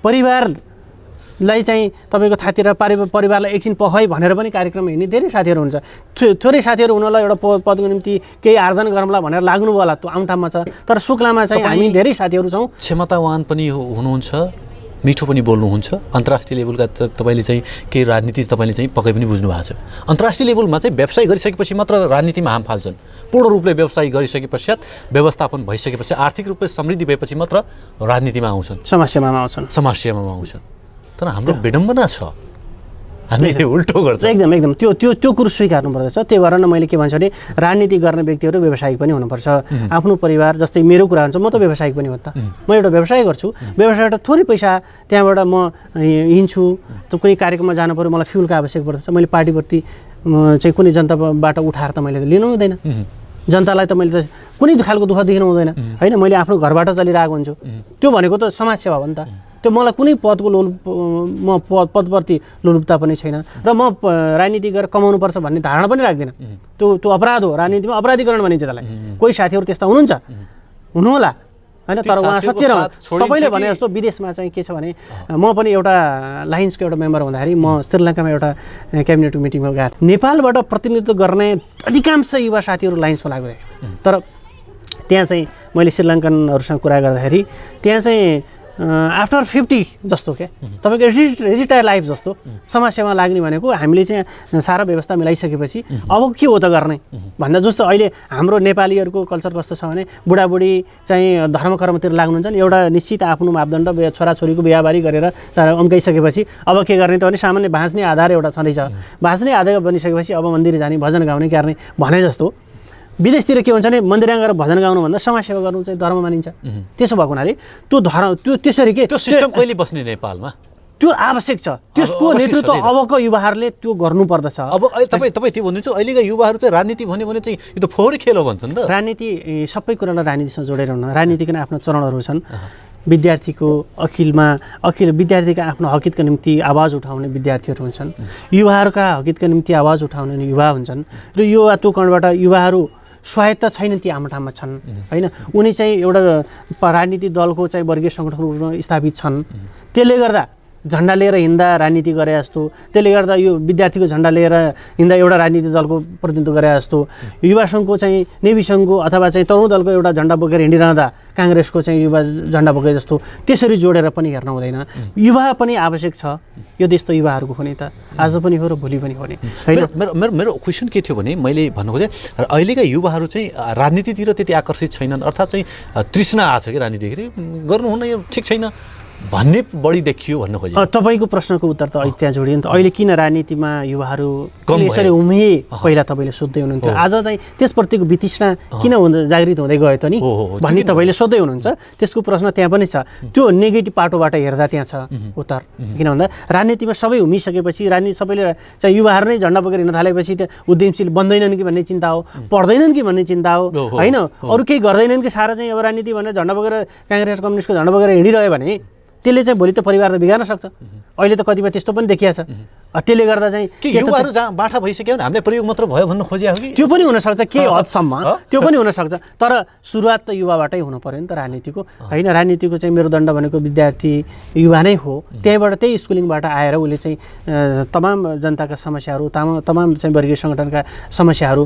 परिवारलाई चाहिँ तपाईँको थातिर परिवारलाई एकछिन पखै भनेर पनि कार्यक्रम हिँड्ने धेरै साथीहरू हुन्छ। थोरै साथीहरू हुनलाई एउटा पदको निम्ति केही आर्जन गरौँला भनेर लाग्नुभयो होला, त्यो आउँठाममा छ। तर शुक्लामा चाहिँ हामी धेरै साथीहरू छौँ। क्षमतावान पनि हुनुहुन्छ, मिठो पनि बोल्नुहुन्छ, अन्तर्राष्ट्रिय लेभलका तपाईँले चाहिँ केही राजनीति तपाईँले चाहिँ पक्कै पनि बुझ्नु भएको छ। अन्तर्राष्ट्रिय लेभलमा चाहिँ व्यवसाय गरिसकेपछि मात्र राजनीतिमा हाम फाल्छन्। पूर्ण रूपले व्यवसाय गरिसके पश्चात, व्यवस्थापन भइसकेपछि, आर्थिक रूपले समृद्धि भएपछि मात्र राजनीतिमा आउँछन्, समस्यामा आउँछन्। तर हाम्रो विडम्बना छ, हामीले उल्टो गर्छ। एकदम त्यो कुरो स्वीकार्नुपर्दछ। त्यही भएर न मैले के भन्छु भने राजनीति गर्ने व्यक्तिहरू व्यवसायिक पनि हुनुपर्छ। आफ्नो परिवार जस्तै मेरो कुरा हुन्छ, म त व्यवसायिक पनि हो त, म एउटा व्यवसाय गर्छु, व्यवसायबाट थोरै पैसा त्यहाँबाट म हिँड्छु, त कुनै कार्यक्रममा जानु पऱ्यो, मलाई फ्युलको आवश्यक पर्दछ, मैले पार्टीप्रति चाहिँ कुनै जनताबाट उठाएर त मैले लिनु हुँदैन, जनतालाई त मैले त कुनै खालको दुःख दिनु हुँदैन होइन। मैले आफ्नो घरबाट चलिरहेको हुन्छु, त्यो भनेको त समाजसेवा हो नि त। त्यो मलाई कुनै पदको म पदप्रति लोलुपता पनि छैन र म राजनीति गरेर कमाउनुपर्छ भन्ने धारणा पनि राख्दिनँ। त्यो अपराध हो, राजनीतिमा अपराधीकरण भनिन्छ त्यसलाई। कोही साथीहरू त्यस्ता हुनुहुन्छ, हुनुहोला होइन, तर उहाँ सच्चै तपाईँले भने जस्तो विदेशमा चाहिँ के छ भने म पनि एउटा लाइन्सको एउटा मेम्बर हुँदाखेरि म श्रीलङ्कामा एउटा क्याबिनेट मिटिङमा गएको थिएँ। नेपालबाट प्रतिनिधित्व गर्ने अधिकांश युवा साथीहरू लाइन्समा लाग्यो, तर त्यहाँ चाहिँ मैले श्रीलङ्कनहरूसँग कुरा गर्दाखेरि त्यहाँ चाहिँ आफ्टर 50 जस्तो क्या तपाईँको रिटायर लाइफ जस्तो समस्यामा लाग्ने भनेको हामीले चाहिँ सारा व्यवस्था मिलाइसकेपछि अब के हो त गर्ने भन्दा जस्तो अहिले हाम्रो नेपालीहरूको कल्चर कस्तो छ भने बुढाबुढी चाहिँ धर्मकर्मतिर लाग्नुहुन्छ नि, एउटा निश्चित आफ्नो मापदण्ड छोराछोरीको बिहाबारी गरेर अम्काइसकेपछि अब के गर्ने त भने सामान्य भाँच्ने आधार एउटा छँदैछ। भाँच्ने आधार बनिसकेपछि अब मन्दिर जाने, भजन गाउने गर्ने भने जस्तो विदेशतिर के हुन्छ भने मन्दिरमा गएर भजन गाउनुभन्दा समाजसेवा गर्नु चाहिँ धर्म मानिन्छ। त्यसो भएको हुनाले त्यो धर्म त्यो त्यसरी के त्यो सिस्टम कहिले बस्ने नेपालमा त्यो आवश्यक छ। त्यसको नेतृत्व अबको युवाहरूले त्यो गर्नुपर्दछ। अब तपाईँ त्यो भन्नुहुन्छ अहिलेका युवाहरू चाहिँ राजनीति भन्यो भने चाहिँ यो त फोहोर खेल हो भन्छन् त। राजनीति सबै कुरालाई राजनीतिसँग जोडेर हुन्न। राजनीतिको आफ्नो चरणहरू छन्। विद्यार्थीको अखिल विद्यार्थीका आफ्नो हकितका निम्ति आवाज उठाउने विद्यार्थीहरू हुन्छन्, युवाहरूका हकितका निम्ति आवाज उठाउने युवा हुन्छन् र यो तोकणबाट युवाहरू स्वायत्त छैनन्, ती हाम्रो ठाउँमा छन् होइन। उनी चाहिँ एउटा राजनीतिक दलको चाहिँ वर्गीय सङ्गठन स्थापित छन्, त्यसले गर्दा झन्डा लिएर हिँड्दा राजनीति गरे जस्तो, त्यसले गर्दा यो विद्यार्थीको झन्डा लिएर हिँड्दा एउटा राजनीतिक दलको प्रतिनिधित्व गरे जस्तो, युवा सङ्घको चाहिँ नेवी सङ्घको अथवा चाहिँ तरुण दलको एउटा झन्डा बोकेर हिँडिरहँदा काङ्ग्रेसको चाहिँ युवा झन्डा बोके जस्तो त्यसरी जोडेर पनि हेर्न हुँदैन। युवा पनि आवश्यक छ। यो देश त युवाहरूको हो नि त, आज पनि हो र भोलि पनि हो नि होइन। मेरो क्वेसन के थियो भने मैले भन्नु खोजेँ अहिलेका युवाहरू चाहिँ राजनीतितिर त्यति आकर्षित छैनन्, अर्थात् चाहिँ तृष्णा आछ कि राजनीतितिर गर्नुहुन्न, यो ठिक छैन भन्ने बढी देखियो भन्न खोजेँ। तपाईँको प्रश्नको उत्तर त अहिले त्यहाँ जोडियो नि त। अहिले किन राजनीतिमा युवाहरू यसरी उम्रिए पहिला तपाईँले सोध्दै हुनुहुन्थ्यो, आज चाहिँ त्यसप्रतिको वितृष्णा किन जागृत हुँदै गयो त नि भन्ने तपाईँले सोध्दै हुनुहुन्छ। त्यसको प्रश्न त्यहाँ पनि छ। त्यो नेगेटिभ पाटोबाट हेर्दा त्यहाँ छ उत्तर। किन भन्दा राजनीतिमा सबै उमिसकेपछि राजनीति सबैले चाहिँ युवाहरू नै झन्डा बोकेर हिँड्न थालेपछि त्यो उद्यमशील बन्दैनन् कि भन्ने चिन्ता हो, पढ्दैनन् कि भन्ने चिन्ता हो होइन। अरू केही गर्दैनन् कि सारा चाहिँ अब राजनीति भनेर झन्डा बोकेर काङ्ग्रेस कम्युनिस्टको झन्डा बोकेर हिँडिरह्यो भने त्यसले चाहिँ भोलि त परिवार बिगार्न सक्छ। अहिले त कतिपय त्यस्तो पनि देखिया छ। त्यसले गर्दा चाहिँ युवाहरू जहाँ बाठा भइसक्यो भने हामीले प्रयोग मात्र भयो भन्न खोजे हो कि त्यो पनि हुनसक्छ केही हदसम्म, त्यो पनि हुनसक्छ। तर सुरुवात त युवाबाटै हुनु पऱ्यो नि त राजनीतिको होइन। राजनीतिको चाहिँ मेरुदण्ड भनेको विद्यार्थी युवा नै हो। त्यहीँबाट त्यही स्कुलिङबाट आएर उसले चाहिँ तमाम जनताका समस्याहरू तमाम चाहिँ वर्गीय सङ्गठनका समस्याहरू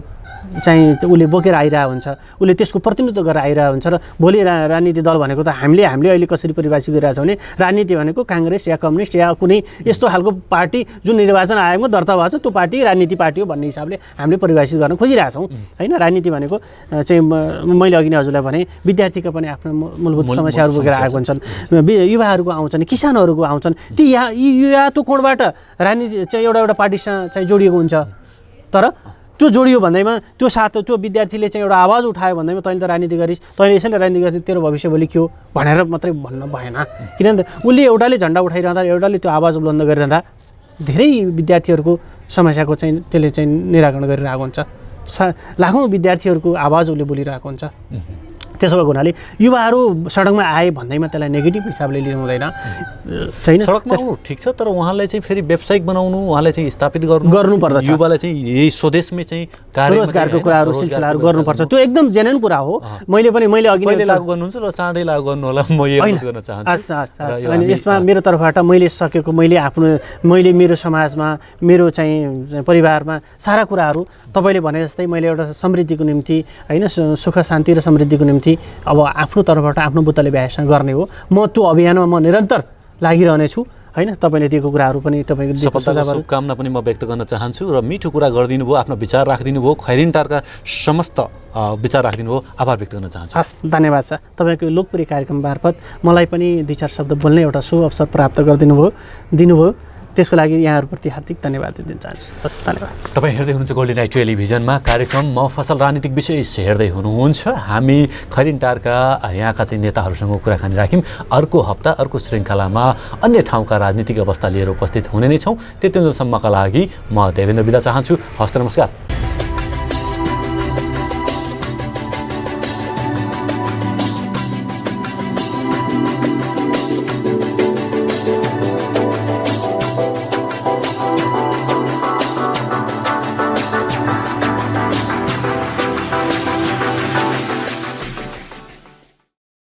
चाहिँ उसले बोकेर आइरहेको हुन्छ, उसले त्यसको प्रतिनिधित्व गरेर आइरहेको हुन्छ। र भोलि राजनीति दल भनेको त हामीले अहिले कसरी परिभाषित गरिरहेछौँ भने राजनीति भनेको काङ्ग्रेस या कम्युनिस्ट या कुनै यस्तो खालको पार्टी जुन निर्वाचन आयोगमा दर्ता भएको छ त्यो पार्टी राजनीति पार्टी हो भन्ने हिसाबले हामीले परिभाषित गर्न खोजिरहेछौँ होइन। राजनीति भनेको चाहिँ मैले अघि नै हजुरलाई भने विद्यार्थीका पनि आफ्नो मूलभूत समस्याहरू बोकेर आएको हुन्छन्, युवाहरूको आउँछन्, किसानहरूको आउँछन्। ती युवा त्यो कोणबाट राजनीति चाहिँ एउटा पार्टीसँग चाहिँ जोडिएको हुन्छ। तर त्यो जोडियो भन्दैमा त्यो विद्यार्थीले चाहिँ एउटा आवाज उठायो भन्दैमा तैँले त राजनीति गरिस्, तैँले यसरी राजनीति गरिस्, तेरो भविष्य भोलि के हो भनेर मात्रै भन्न भएन। किनभने उसले एउटाले झन्डा उठाइरहँदा एउटाले त्यो आवाज बुलन्द गरिरहँदा धेरै विद्यार्थीहरूको समस्याको चाहिँ त्यसले चाहिँ निराकरण गरिरहेको हुन्छ। लाखौँ विद्यार्थीहरूको आवाज उसले बोलिरहेको हुन्छ। त्यसो भएको हुनाले युवाहरू सडकमा आए भन्दैमा त्यसलाई नेगेटिभ हिसाबले लिनु हुँदैन छैन। सडकमा आउनु ठिक छ, तर उहाँलाई चाहिँ फेरि व्यावसायिक बनाउनु, उहाँलाई चाहिँ स्थापित गर्नुपर्दछ। युवालाई चाहिँ यही स्वदेशमै चाहिँ रोजगारको कुराहरू सिलसिलाहरू गर्नुपर्छ। त्यो एकदम जेन्युन कुरा हो। मैले अघि लागू गर्नुहुन्छ र चाँडै लागू गर्नु होला, म यही गर्न चाहन्छु। अनि यसमा मेरो तर्फबाट मैले सकेको मैले मेरो समाजमा मेरो चाहिँ परिवारमा सारा कुराहरू तपाईँले भने जस्तै मैले एउटा समृद्धिको निम्ति होइन, सुख शान्ति र समृद्धिको निम्ति अब आफ्नो तर्फबाट आफ्नो बुद्धले भ्यासना गर्ने हो। म त्यो अभियानमा म निरन्तर लागिरहनेछु होइन। तपाईँले दिएको कुराहरू पनि तपाईँको सफलताको शुभकामना पनि म व्यक्त गर्न चाहन्छु र मिठो कुरा गरिदिनु भयो, आफ्नो विचार राखिदिनु भयो, खैरिनटारका समस्त विचार राखिदिनु भयो, आभार व्यक्त गर्न चाहन्छु। हस्, धन्यवाद छ। तपाईँको लोकप्रिय कार्यक्रम मार्फत मलाई पनि 2-4 शब्द बोल्ने एउटा शुभ अवसर प्राप्त दिनुभयो त्यसको लागि यहाँहरूप्रति हार्दिक धन्यवाद दिन चाहन्छु। हस्, धन्यवाद। तपाईँ हेर्दै हुनुहुन्छ गोल्डन नाइट टेलिभिजनमा कार्यक्रम मफसल राजनीतिक विषय हेर्दै हुनुहुन्छ। हामी खैरिनटारका यहाँका चाहिँ नेताहरूसँग कुराकानी राख्यौँ। अर्को हप्ता अर्को श्रृङ्खलामा अन्य ठाउँका राजनीतिक अवस्था लिएर उपस्थित हुने नै छौँ। त्यति बेलासम्मका लागि म देवेन्द्र बिदा चाहन्छु। हस्त, नमस्कार।